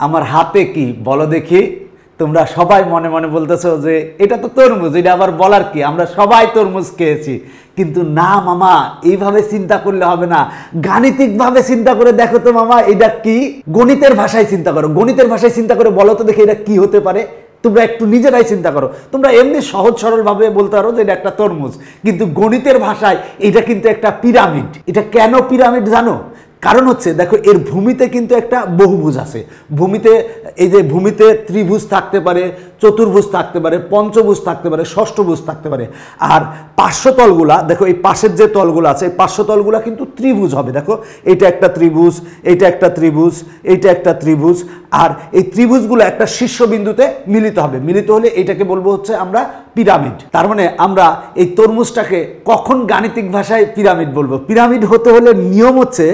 আমার হাতে কি বলো দেখি। তোমরা সবাই মনে মনে বলতেছো যে এটা তো তরমুজ, এটা আবার বলার কি, আমরা সবাই তরমুজ খেয়েছি। কিন্তু না মামা, এইভাবে চিন্তা করলে হবে না, গাণিতিকভাবে চিন্তা করে দেখো তো মামা এটা কি। গণিতের ভাষায় চিন্তা করো, গণিতের ভাষায় চিন্তা করে বলো তো দেখি এটা কি হতে পারে। তোমরা একটু নিজেরাই চিন্তা করো। তোমরা এমনি সহজ সরলভাবে বলতে পারো যে এটা একটা তরমুজ, কিন্তু গণিতের ভাষায় এটা কিন্তু একটা পিরামিড। এটা কেন পিরামিড জানো? কারণ হচ্ছে দেখো এর ভূমিতে কিন্তু একটা বহুভুজ আছে। ভূমিতে এই যে ভূমিতে ত্রিভুজ থাকতে পারে, চতুর্ভুজ থাকতে পারে, পঞ্চভুজ থাকতে পারে, ষষ্ঠভুজ থাকতে পারে। আর পার্শ্বতলগুলা দেখো, এই পাশের যে তলগুলো আছে এই পার্শ্বতলগুলা কিন্তু ত্রিভুজ হবে। দেখো এইটা একটা ত্রিভুজ, এইটা একটা ত্রিভুজ, এইটা একটা ত্রিভুজ। আর এই ত্রিভুজগুলো একটা শীর্ষবিন্দুতে মিলিত হবে। মিলিত হলে এটাকে বলবো হচ্ছে আমরা পিরামিড। তার মানে আমরা এই তরমুজটাকে কখন গাণিতিক ভাষায় পিরামিড বলবো? পিরামিড হতে হলে নিয়ম হচ্ছে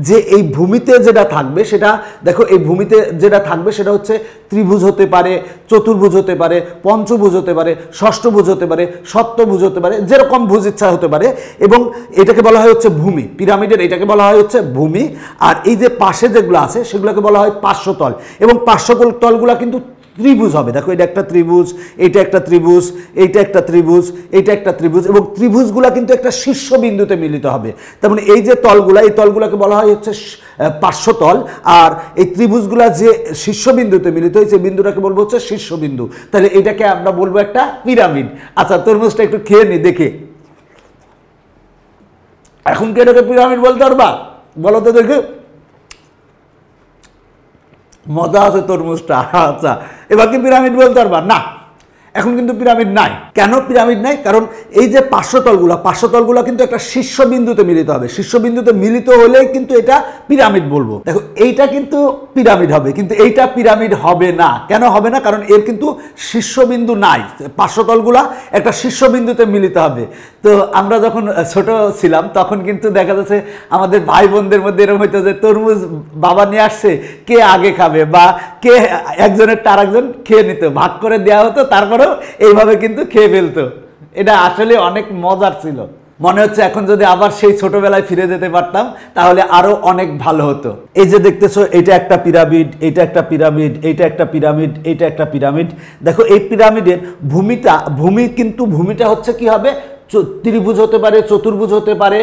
যে এই ভূমিতে যেটা থাকবে সেটা, দেখো এই ভূমিতে যেটা থাকবে সেটা হচ্ছে ত্রিভুজ হতে পারে, চতুর্ভুজ হতে পারে, পঞ্চভুজ হতে পারে, ষষ্ঠভুজ হতে পারে, সপ্তভুজ হতে পারে, যেরকম ভুজ ইচ্ছা হতে পারে। এবং এটাকে বলা হয় হচ্ছে ভূমি। পিরামিডের এটাকে বলা হয় হচ্ছে ভূমি। আর এই যে পাশে যেগুলো আছে সেগুলোকে বলা হয় পার্শ্বতল। এবং পার্শ্বতলগুলো কিন্তু ত্রিভুজ হবে। দেখো এটা একটা ত্রিভুজ, এটা একটা ত্রিভুজ, এইটা একটা ত্রিভুজ, এইটা একটা ত্রিভুজ। এবং ত্রিভুজগুলা কিন্তু একটা শীর্ষবিন্দুতে মিলিত হবে। তার মানে এই যে তলগুলা, এই তলগুলাকে বলা হয় হচ্ছে পার্শ্বতল। আর এই ত্রিভুজগুলা যে শীর্ষবিন্দুতে মিলিত হয়েছে বিন্দুটাকে বলবো হচ্ছে শীর্ষবিন্দু। তাহলে এটাকে আমরা বলবো একটা পিরামিড। আচ্ছা তরমুজটা একটু খেয়ে নি দেখে, এখন কি এটাকে পিরামিড বলতে পারবা? বলো তো দেখে। মজা আছে তরমুজটা। আচ্ছা এবার কি পিরামিড বলতে পারবা? না, এখন কিন্তু পিরামিড নাই। কেন পিরামিড নাই? কারণ এই যে পার্শ্বতলগুলো কিন্তু একটা শীর্ষবিন্দুতে মিলিত হবে। শীর্ষবিন্দুতে মিলিত হলেই কিন্তু এটা পিরামিড বলবো। দেখো এইটা কিন্তু পিরামিড হবে, কিন্তু এইটা পিরামিড হবে না। কেন হবে না? কারণ এর কিন্তু শীর্ষবিন্দু নাই। পার্শ্বতলগুলা একটা শীর্ষবিন্দুতে মিলিত হবে। তো আমরা যখন ছোট ছিলাম তখন কিন্তু দেখা যাচ্ছে আমাদের ভাই বোনদের মধ্যে এরকম হইতো যে তরমুজ বাবা নিয়ে আসছে, কে আগে খাবে বা কে একজনের আর একজন খেয়ে নিত, ভাগ করে দেওয়া হতো, তারপরেও এইভাবে কিন্তু খেয়ে ফেলতো। এটা আসলে অনেক মজার ছিল। মনে হচ্ছে এখন যদি আবার সেই ছোটবেলায় ফিরে যেতে পারতাম তাহলে আরো অনেক ভালো হতো। এই যে দেখতেছো এটা একটা পিরামিড, এটা একটা পিরামিড, এইটা একটা পিরামিড, এইটা একটা পিরামিড। দেখো এই পিরামিডের ভূমিটা হচ্ছে কি হবে? ত্রিভুজ হতে পারে, চতুর্ভুজ হতে পারে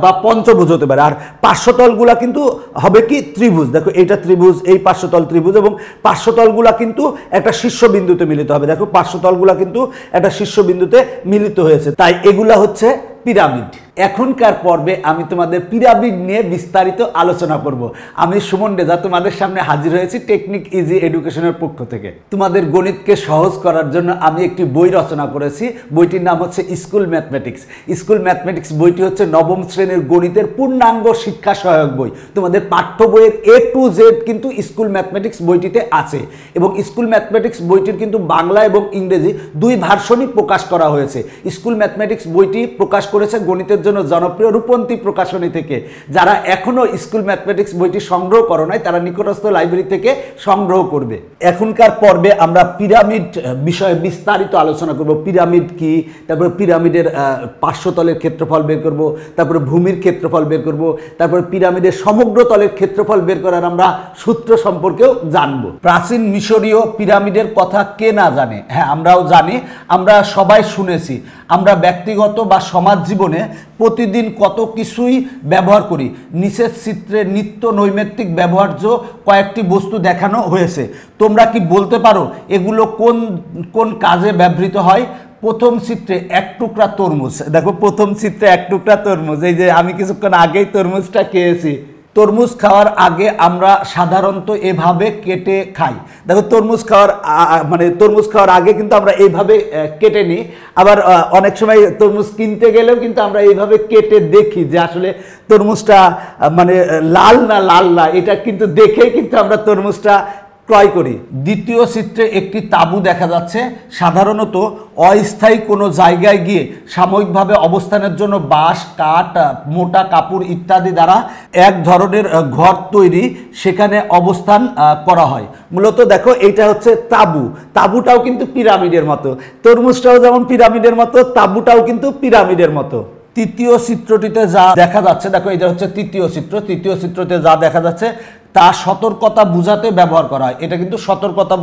বা পঞ্চভুজ হতে পারে। আর পার্শ্বতলগুলা কিন্তু হবে কি? ত্রিভুজ। দেখো এইটা ত্রিভুজ, এই পার্শ্বতল ত্রিভুজ। এবং পার্শ্বতলগুলা কিন্তু একটা শীর্ষবিন্দুতে মিলিত হবে। দেখো পার্শ্বতলগুলা কিন্তু একটা শীর্ষবিন্দুতে মিলিত হয়েছে, তাই এগুলা হচ্ছে পিরামিড। এখনকার পর্বে আমি তোমাদের পিরামিড নিয়ে বিস্তারিত আলোচনা করব। আমি সুমন রেজা তোমাদের সামনে হাজির হয়েছি টেকনিক ইজি এডুকেশনের পক্ষ থেকে। তোমাদের গণিতকে সহজ করার জন্য আমি একটি বই রচনা করেছি। বইটির নাম হচ্ছে স্কুল ম্যাথমেটিক্স। স্কুল ম্যাথমেটিক্স বইটি হচ্ছে নবম শ্রেণীর গণিতের পূর্ণাঙ্গ শিক্ষা সহায়ক বই। তোমাদের পাঠ্য বইয়ের A to Z কিন্তু স্কুল ম্যাথমেটিক্স বইটিতে আছে। এবং স্কুল ম্যাথমেটিক্স বইটির কিন্তু বাংলা এবং ইংরেজি দুই ভার্সনই প্রকাশ করা হয়েছে। স্কুল ম্যাথমেটিক্স বইটি প্রকাশ করেছে গণিতের জন্য জনপ্রিয় রূপন্তী প্রকাশনী থেকে। যারা এখনো স্কুল ম্যাথমেটিক্স বইটি সংগ্রহ করো নাই তারা নিকটস্থ লাইব্রেরি থেকে সংগ্রহ করবে। এখনকার পর্বে আমরা পিরামিড বিষয়ে বিস্তারিত আলোচনা করব। পিরামিড কি, তারপরে পিরামিডের পার্শ্বতলের ক্ষেত্রফল বের করব, তারপরে ভূমির ক্ষেত্রফল বের করব, তারপরে পিরামিডের সমগ্র তলের ক্ষেত্রফল বের করার আমরা সূত্র সম্পর্কেও জানবো। প্রাচীন মিশরীয় পিরামিডের কথা কে না জানে? হ্যাঁ, আমরাও জানি, আমরা সবাই শুনেছি। আমরা ব্যক্তিগত বা সমাজ জীবনে প্রতিদিন কত কিছুই ব্যবহার করি। নিচের চিত্রে নিত্য নৈমিত্তিক ব্যবহার্য কয়েকটি বস্তু দেখানো হয়েছে। তোমরা কি বলতে পারো এগুলো কোন কোন কাজে ব্যবহৃত হয়? প্রথম চিত্রে এক টুকরা তরমুজ। দেখো প্রথম চিত্রে এক টুকরা তরমুজ। এই যে আমি কিছুক্ষণ আগেই তরমুজটা খেয়েছি। তরমুজ খাওয়ার আগে আমরা সাধারণত এভাবে কেটে খাই। দেখো তরমুজ খাওয়ার আগে কিন্তু আমরা এইভাবে কেটে নিই। আবার অনেক সময় তরমুজ কিনতে গেলেও কিন্তু আমরা এইভাবে কেটে দেখি যে আসলে তরমুজটা লাল না, এটা কিন্তু দেখেই কিন্তু আমরা তরমুজটা ক্রয় করি। দ্বিতীয় চিত্রে একটি তাঁবু দেখা যাচ্ছে। সাধারণত অস্থায়ী কোনো জায়গায় গিয়ে সাময়িকভাবে অবস্থানের জন্য বাঁশ, কাঠ, মোটা কাপড় ইত্যাদি দ্বারা এক ধরনের ঘর তৈরি, সেখানে অবস্থান করা হয়। মূলত দেখো এইটা হচ্ছে তাঁবু। তাঁবুটাও কিন্তু পিরামিডের মতো, তরমুজটাও যেমন পিরামিডের মতো, তাঁবুটাও কিন্তু পিরামিডের মতো। তৃতীয় চিত্রটিতে যা দেখা যাচ্ছে, দেখো এটা হচ্ছে তৃতীয় চিত্র। তৃতীয় চিত্রতে যা দেখা যাচ্ছে, তা সতর্কতা বুঝাতে ব্যবহার করা হয়। এটা কিন্তু সতর্কতা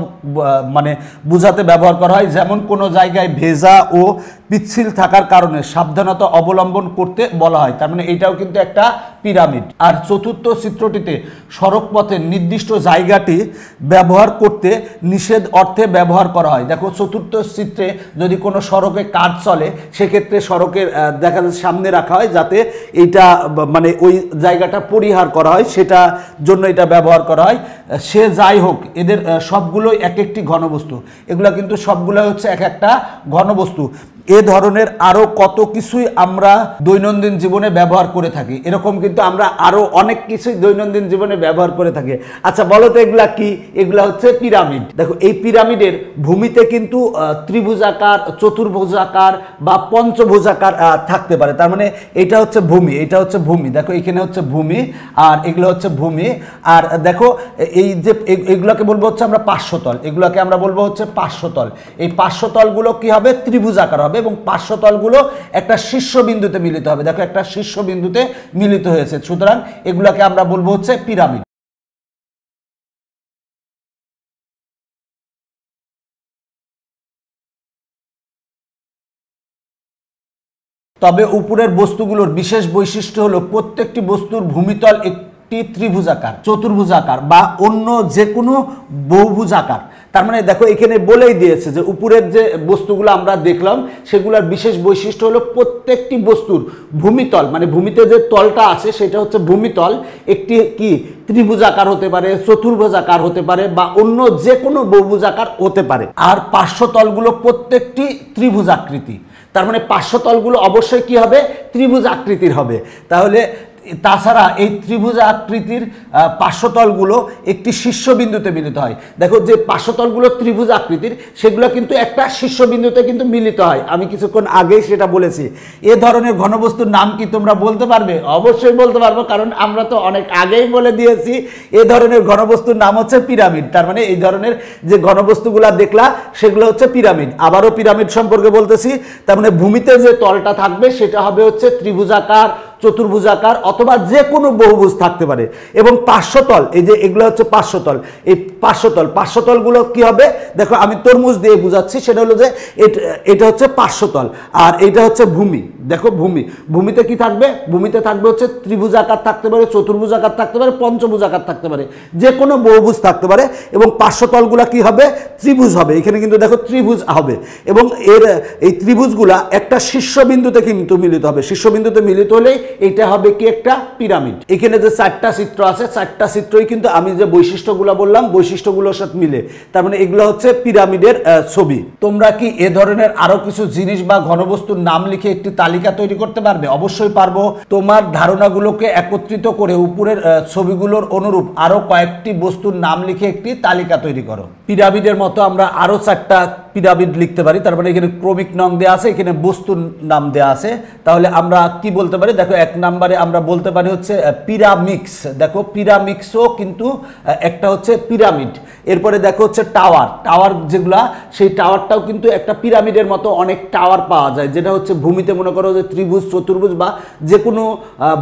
মানে বুঝাতে ব্যবহার করা হয়, যেমন কোনো জায়গায় ভেজা ও পিচ্ছিল থাকার কারণে সাবধানতা অবলম্বন করতে বলা হয়। তার মানে এটাও কিন্তু একটা পিরামিড। আর চতুর্থ চিত্রটিতে সড়ক পথের নির্দিষ্ট জায়গাটি ব্যবহার করতে নিষেধ অর্থে ব্যবহার করা হয়। দেখো চতুর্থ চিত্রে যদি কোনো সড়কে কাজ চলে সেক্ষেত্রে সড়কের দেখা যাচ্ছে সামনে রাখা হয় যাতে এইটা মানে ওই জায়গাটা পরিহার করা হয়, সেটা জন্য এটা ব্যবহার করা হয়। সে যাই হোক, এদের সবগুলোই এক একটি ঘনবস্তু, এগুলো কিন্তু সবগুলো হচ্ছে এক একটা ঘনবস্তু। এ ধরনের আরো কত কিছুই আমরা দৈনন্দিন জীবনে ব্যবহার করে থাকি, এরকম কিন্তু আমরা আরো অনেক কিছুই দৈনন্দিন জীবনে ব্যবহার করে থাকি। আচ্ছা বলো তো এগুলা কি? এগুলা হচ্ছে পিরামিড। দেখো এই পিরামিডের ভূমিতে কিন্তু ত্রিভুজাকার, চতুর্ভুজাকার বা পঞ্চভুজাকার থাকতে পারে। তার মানে এটা হচ্ছে ভূমি, এটা হচ্ছে ভূমি। দেখো এখানে হচ্ছে ভূমি আর এগুলো হচ্ছে ভূমি। আর দেখো এই যে এগুলোকে বলবো হচ্ছে আমরা পার্শ্বতল, এগুলোকে আমরা বলবো হচ্ছে পার্শ্বতল। এই পার্শ্বতলগুলো কি হবে? ত্রিভুজাকার হবে এবং পার্শ্বতলগুলো একটা শীর্ষবিন্দুতে মিলিত হবে। দেখো একটা শীর্ষবিন্দুতে মিলিত হয়েছে, সুতরাং এগুলোকে আমরা বলবো হচ্ছে পিরামিড। তবে উপরের বস্তুগুলোর বিশেষ বৈশিষ্ট্য হলো প্রত্যেকটি বস্তুর ভূমিতল একটি ত্রিভুজাকার, চতুর্ভুজাকার বা অন্য যে কোনো বহুভুজাকার। তার মানে দেখো এখানে বলেই দিয়েছে যে উপরের যে বস্তুগুলো আমরা দেখলাম সেগুলোর বিশেষ বৈশিষ্ট্য হলো প্রত্যেকটি বস্তুর ভূমিতল, মানে ভূমিতে যে তলটা আছে সেটা হচ্ছে ভূমিতল একটি কি ত্রিভুজাকার হতে পারে, চতুর্ভুজাকার হতে পারে বা অন্য যে কোনো বহুভুজাকার হতে পারে। আর পার্শ্বতলগুলো প্রত্যেকটি ত্রিভুজাকৃতি। তার মানে পার্শ্বতলগুলো অবশ্যই কি হবে? ত্রিভুজ আকৃতির হবে। তাহলে তাছাড়া এই ত্রিভুজ আকৃতির পার্শ্বতলগুলো একটি শীর্ষবিন্দুতে মিলিত হয়। দেখো যে পার্শ্বতলগুলো ত্রিভুজ আকৃতির সেগুলো কিন্তু একটা শীর্ষবিন্দুতে কিন্তু মিলিত হয়, আমি কিছুক্ষণ আগেই সেটা বলেছি। এ ধরনের ঘনবস্তুর নাম কি তোমরা বলতে পারবে? অবশ্যই বলতে পারবো, কারণ আমরা তো অনেক আগেই বলে দিয়েছি এ ধরনের ঘনবস্তুর নাম হচ্ছে পিরামিড। তার মানে এই ধরনের যে ঘনবস্তুগুলো দেখলা সেগুলো হচ্ছে পিরামিড। আবারও পিরামিড সম্পর্কে বলতেছি, তার মানে ভূমিতে যে তলটা থাকবে সেটা হবে হচ্ছে ত্রিভুজাকার, চতুর্ভুজাকার অথবা যে কোনো বহুভুজ থাকতে পারে। এবং পার্শ্বতল, এই যে এগুলো হচ্ছে পার্শ্বতল, এই পার্শ্বতলগুলো কি হবে? দেখো আমি তরমুজ দিয়ে বুঝাচ্ছি, সেটা হলো যে এটা হচ্ছে পার্শ্বতল আর এটা হচ্ছে ভূমি। দেখো ভূমিতে কি থাকবে? ভূমিতে থাকবে হচ্ছে ত্রিভুজাকার থাকতে পারে, চতুর্ভুজাকার থাকতে পারে, পঞ্চভুজাকার থাকতে পারে, যে কোনো বহুভুজ থাকতে পারে। এবং পার্শ্বতলগুলা কি হবে? ত্রিভুজ হবে। এখানে কিন্তু দেখো ত্রিভুজ হবে এবং এই ত্রিভুজগুলা একটা শীর্ষবিন্দুতে কিন্তু মিলিত হবে। শীর্ষবিন্দুতে মিলিত হলেই এটা হবে কি? একটা পিরামিড। এখানে যে চারটা চিত্র আছে, চারটা চিত্রই কিন্তু আমি যে বৈশিষ্ট্যগুলো বললাম বৈশিষ্ট্যগুলোর সাথে মিলে, তার মানে এগুলো হচ্ছে পিরামিডের ছবি। তোমরা কি এ ধরনের আরো কিছু জিনিস বা ঘনবস্তুর নাম লিখে একটি তালিকা তৈরি করতে পারবে? অবশ্যই পারবো। তোমার ধারণাগুলোকে একত্রিত করে উপরের ছবিগুলোর অনুরূপ আরো কয়েকটি বস্তুর নাম লিখে একটি তালিকা তৈরি করো। পিরামিডের মতো আমরা আরো চারটা পিরামিড লিখতে পারি। তার মানে এখানে ক্রমিক নং দেওয়া আছে, এখানে বস্তুর নাম দেওয়া আছে। তাহলে আমরা কি বলতে পারি? দেখো এক নম্বরে আমরা বলতে পারি হচ্ছে পিরামিক্স। দেখো পিরামিক্সও কিন্তু একটা হচ্ছে পিরামিড। এরপরে দেখো হচ্ছে টাওয়ার যেগুলা, সেই টাওয়ারটাও কিন্তু একটা পিরামিডের মতো অনেক টাওয়ার পাওয়া যায়, যেটা হচ্ছে ভূমিতে মনে করো যে ত্রিভুজ, চতুর্ভুজ বা যে কোনো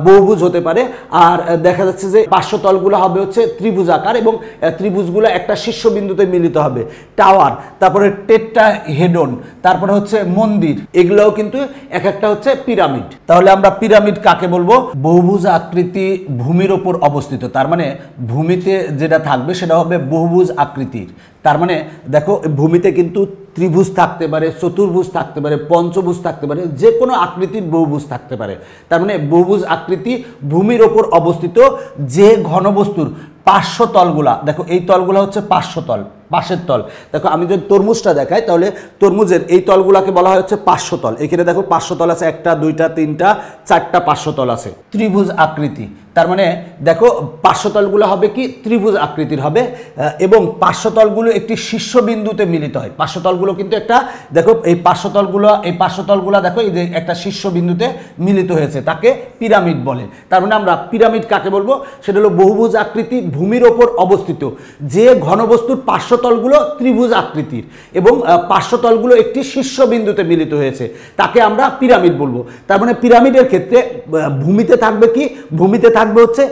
বহুভুজ হতে পারে। আর দেখা যাচ্ছে যে পার্শ্বতলগুলো হবে হচ্ছে ত্রিভুজাকার এবং ত্রিভুজগুলো একটা শীর্ষবিন্দুতে মিলিত হবে। টাওয়ার, তারপরে টেট্রাহেড্রন, তারপরে হচ্ছে মন্দির, এগুলোও কিন্তু এক একটা হচ্ছে পিরামিড। তাহলে আমরা পিরামিড কাকে বলবো? বহুভুজ আকৃতি ভূমির ওপর অবস্থিত। তার মানে ভূমিতে যেটা থাকবে সেটা হবে বহুভুজ আকৃতির। তার মানে দেখো ভূমিতে কিন্তু ত্রিভুজ থাকতে পারে, চতুর্ভুজ থাকতে পারে, পঞ্চভুজ থাকতে পারে, যে কোনো আকৃতির বহুভুজ থাকতে পারে। তার মানে বহুভুজ আকৃতি ভূমির ওপর অবস্থিত যে ঘনবস্তুর পার্শ্বতলগুলা, দেখো এই তলগুলা হচ্ছে পার্শ্বতল, পাশের তল। দেখো আমি যদি তরমুজটা দেখাই তাহলে তরমুজের এই তলগুলাকে বলা হয় হচ্ছে পার্শ্বতল। এখানে দেখো পার্শ্বতল আছে একটা, দুইটা, তিনটা, চারটা পার্শ্বতল আছে। ত্রিভুজ আকৃতি, তার মানে দেখো পার্শ্বতলগুলো হবে কি? ত্রিভুজ আকৃতির হবে এবং পার্শ্বতলগুলো একটি শীর্ষবিন্দুতে মিলিত হয়। পার্শ্বতলগুলো কিন্তু একটা, দেখো এই পার্শ্বতলগুলো দেখো এই যে একটা শীর্ষবিন্দুতে মিলিত হয়েছে, তাকে পিরামিড বলে। তার মানে আমরা পিরামিড কাকে বলবো? সেটা হলো বহুভুজ আকৃতি ভূমির ওপর অবস্থিত যে ঘনবস্তুর পার্শ্বতলগুলো ত্রিভুজ আকৃতির এবং পার্শ্বতলগুলো একটি শীর্ষবিন্দুতে মিলিত হয়েছে তাকে আমরা পিরামিড বলবো। তার মানে পিরামিডের ক্ষেত্রে ভূমিতে থাকবে কি, ভূমিতে থাকবে হচ্ছে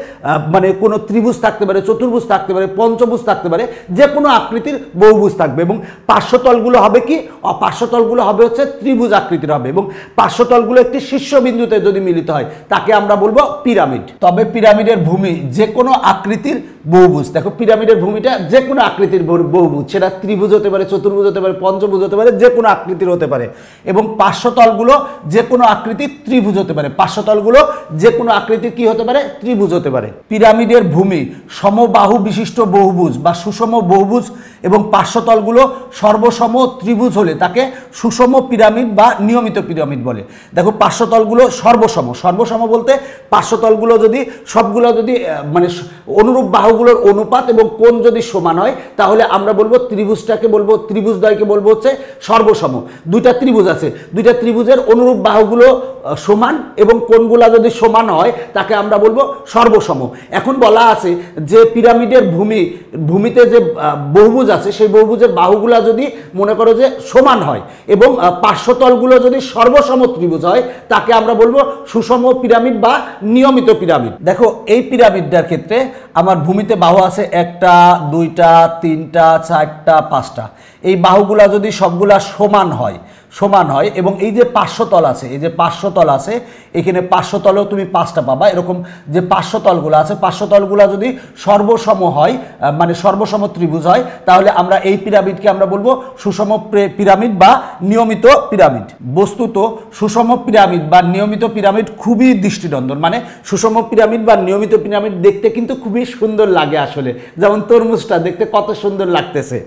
মানে কোনো ত্রিভুজ থাকতে পারে, চতুর্ভুজ থাকতে পারে, পঞ্চভুজ থাকতে পারে, যে কোনো আকৃতির বহুভুজ থাকবে এবং পার্শ্বতলগুলো হবে কি, পার্শ্বতলগুলো হবে হচ্ছে ত্রিভুজ আকৃতির হবে এবং পার্শ্বতলগুলো একটি শীর্ষবিন্দুতে যদি মিলিত হয় তাকে আমরা বলবো পিরামিড। তবে পিরামিডের ভূমি যে কোনো আকৃতির বহুভুজ, দেখো পিরামিডের ভূমিটা যে কোনো আকৃতির বহুভুজ, সেটা ত্রিভুজ হতে পারে, চতুর্ভুজ হতে পারে, পঞ্চভুজ হতে পারে, যে কোনো আকৃতির হতে পারে এবং পার্শ্বতলগুলো যে কোনো আকৃতির ত্রিভুজ হতে পারে, পার্শ্বতলগুলো যে কোনো আকৃতির কি হতে পারে, ত্রিভুজ হতে পারে। পিরামিডের ভূমি সমবাহু বিশিষ্ট বহুভুজ বা সুষম বহুভুজ এবং পার্শ্বতলগুলো সর্বসম ত্রিভুজ হলে তাকে সুষম পিরামিড বা নিয়মিত পিরামিড বলে। দেখো পার্শ্বতলগুলো সর্বসম, সর্বসম বলতে পার্শ্বতলগুলো যদি সবগুলো যদি মানে অনুরূপ বাহুগুলোর অনুপাত এবং কোণ যদি সমান হয় তাহলে আমরা বলবো ত্রিভুজটাকে বলবো, ত্রিভুজদ্বয়কে বলবো হচ্ছে সর্বসম। দুইটা ত্রিভুজ আছে, দুইটা ত্রিভুজের অনুরূপ বাহুগুলো সমান এবং কোণগুলো যদি সমান হয় তাকে আমরা বলবো সর্বসম। এখন বলা আছে যে পিরামিডের ভূমিতে যে বহুভুজ আছে সেই বহুভুজের বাহুগুলা যদি মনে করো যে সমান হয় এবং পার্শ্বতলগুলো যদি সর্বসম ত্রিভুজ হয় তাকে আমরা বলবো সুষম পিরামিড বা নিয়মিত পিরামিড। দেখো এই পিরামিডটার ক্ষেত্রে আমার ভূমিতে বাহু আছে 1টা 2টা 3টা 4টা 5টা, এই বাহুগুলা যদি সবগুলা সমান হয় এবং এই যে পার্শ্বতল আছে, এই যে পার্শ্বতল আছে এখানে পার্শ্বতলেও তুমি 5টা পাবা, এরকম যে পার্শ্বতলগুলো আছে পার্শ্বতলগুলো যদি সর্বসম হয় মানে সর্বসম ত্রিভুজ হয় তাহলে আমরা এই পিরামিডকে আমরা বলবো সুষম পিরামিড বা নিয়মিত পিরামিড। বস্তুত সুষম পিরামিড বা নিয়মিত পিরামিড খুবই দৃষ্টিনন্দন, মানে সুষম পিরামিড বা নিয়মিত পিরামিড দেখতে কিন্তু খুবই সুন্দর লাগে আসলে, যেমন তরমুজটা দেখতে কত সুন্দর লাগতেছে।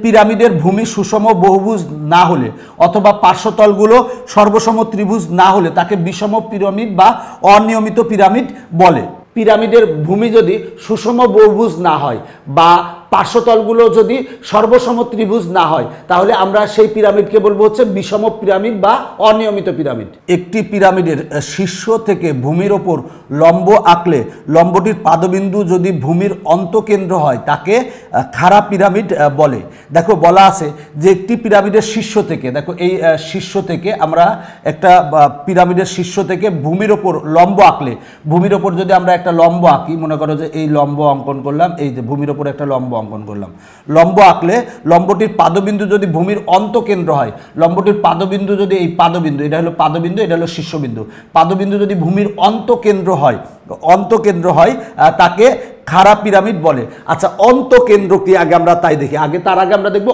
পিরামিডের ভূমি সুষম বহুভুজ না হলে অথবা পার্শ্বতলগুলো সর্বসম ত্রিভুজ না হলে তাকে বিষম পিরামিড বা অনিয়মিত পিরামিড বলে। পিরামিডের ভূমি যদি সুষম বহুভুজ না হয় বা পার্শ্বতলগুলো যদি সর্বসম ত্রিভুজ না হয় তাহলে আমরা সেই পিরামিডকে বলবো হচ্ছে বিষম পিরামিড বা অনিয়মিত পিরামিড। একটি পিরামিডের শীর্ষ থেকে ভূমির ওপর লম্ব আঁকলে লম্বটির পাদবিন্দু যদি ভূমির অন্তকেন্দ্র হয় তাকে খাড়া পিরামিড বলে। দেখো বলা আছে যে একটি পিরামিডের শীর্ষ থেকে, দেখো এই শীর্ষ থেকে আমরা একটা পিরামিডের শীর্ষ থেকে ভূমির ওপর লম্ব আঁকলে, ভূমির ওপর যদি আমরা একটা লম্ব আঁকি, মনে করো যে এই লম্ব অঙ্কন করলাম, এই যে ভূমির ওপর একটা লম্ব অঙ্কন করলাম, লম্ব আঁকলে লম্বটির পাদবিন্দু যদি ভূমির অন্তকেন্দ্র হয়, লম্বটির পাদবিন্দু যদি এই পাদবিন্দু, এটা হলো পাদবিন্দু, এটা হলো শীর্ষবিন্দু, পাদবিন্দু যদি ভূমির অন্তকেন্দ্র হয় তাকে খাড়া পিরামিড বলে। আচ্ছা অন্তকেন্দ্র কি আগে আমরা তাই দেখি, তার আগে আমরা দেখবো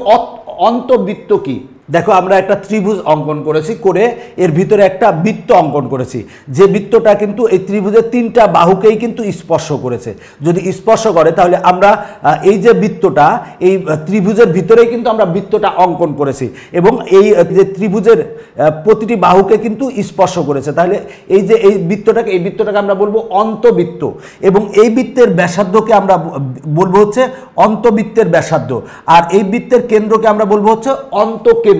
অন্তবৃত্ত কি। দেখো আমরা একটা ত্রিভুজ অঙ্কন করেছি, করে এর ভিতরে একটা বৃত্ত অঙ্কন করেছি, যে বৃত্তটা কিন্তু এই ত্রিভুজের 3টা বাহুকেই কিন্তু স্পর্শ করেছে। যদি স্পর্শ করে তাহলে আমরা এই যে বৃত্তটা, এই ত্রিভুজের ভিতরেই কিন্তু আমরা বৃত্তটা অঙ্কন করেছি এবং এই যে ত্রিভুজের প্রতিটি বাহুকে কিন্তু স্পর্শ করেছে, তাহলে এই বৃত্তটাকে আমরা বলবো অন্তবৃত্ত এবং এই বৃত্তের ব্যাসার্ধকে আমরা বলবো হচ্ছে অন্তবৃত্তের ব্যাসার্ধ, আর এই বৃত্তের কেন্দ্রকে আমরা বলবো হচ্ছে অন্তকেন্দ্র।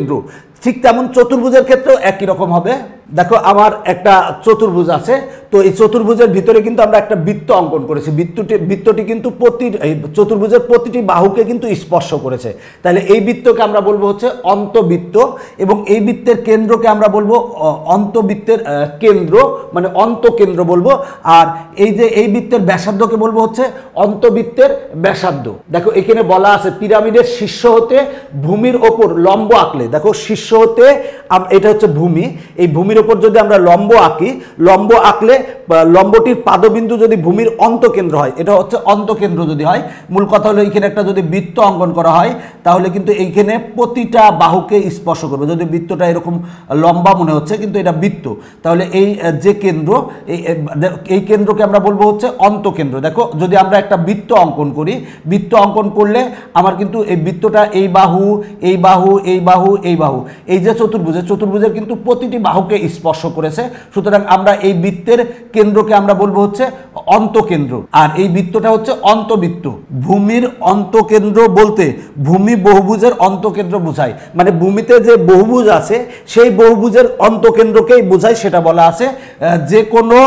ঠিক তেমন চতুর্ভুজের ক্ষেত্রেও একই রকম হবে। দেখো আমার একটা চতুর্ভুজ আছে, তো এই চতুর্ভুজের ভিতরে কিন্তু আমরা একটা বৃত্ত অঙ্কন করেছি, বৃত্তটি কিন্তু চতুর্ভুজের প্রতিটি বাহুকে কিন্তু স্পর্শ করেছে, তাহলে এই বৃত্তকে আমরা বলবো হচ্ছে অন্তবৃত্ত এবং এই বৃত্তের কেন্দ্রকে আমরা বলবো অন্তবৃত্তের কেন্দ্র, মানে অন্তকেন্দ্র বলবো, আর এই বৃত্তের ব্যাসার্ধকে বলবো হচ্ছে অন্তবৃত্তের ব্যাসার্ধ। দেখো এখানে বলা আছে পিরামিডের শীর্ষ হতে ভূমির ওপর লম্ব আঁকলে, দেখো শীর্ষ হতে এটা হচ্ছে ভূমি, এই ভূমির ওপর যদি আমরা লম্ব আঁকলে লম্বটির পাদবিন্দু যদি ভূমির অন্তকেন্দ্র হয়, এটা হচ্ছে অন্তকেন্দ্র যদি হয়, মূল কথা হলো এইখানে একটা যদি বৃত্ত অঙ্কন করা হয় তাহলে কিন্তু এইখানে প্রতিটা বাহুকে স্পর্শ করবে। যদি বৃত্তটা এরকম লম্বা মনে হচ্ছে কিন্তু এটা বৃত্ত, তাহলে এই যে কেন্দ্র, এই কেন্দ্রকে আমরা বলবো হচ্ছে অন্তকেন্দ্র। দেখো যদি আমরা একটা বৃত্ত অঙ্কন করি, বৃত্ত অঙ্কন করলে আমার কিন্তু এই বৃত্তটা এই বাহু এই বাহু এই বাহু এই বাহু, এই যে চতুর্ভুজের কিন্তু প্রতিটি বাহুকে স্পর্শ করেছে, সুতরাং আমরা এই বৃত্তের কেন্দ্রকে আমরা বলবো হচ্ছে অন্তকেন্দ্র, আর এই বৃত্তটা হচ্ছে অন্তবৃত্ত। ভূমির অন্তকেন্দ্র বলতে ভূমি ভূমি বহুভুজের অন্তকেন্দ্র বোঝায়, মানে ভূমিতে যে বহুভুজ আছে সেই বহুভুজের অন্তকেন্দ্রকেই বোঝায়, সেটা বলা আছে। যে কোনো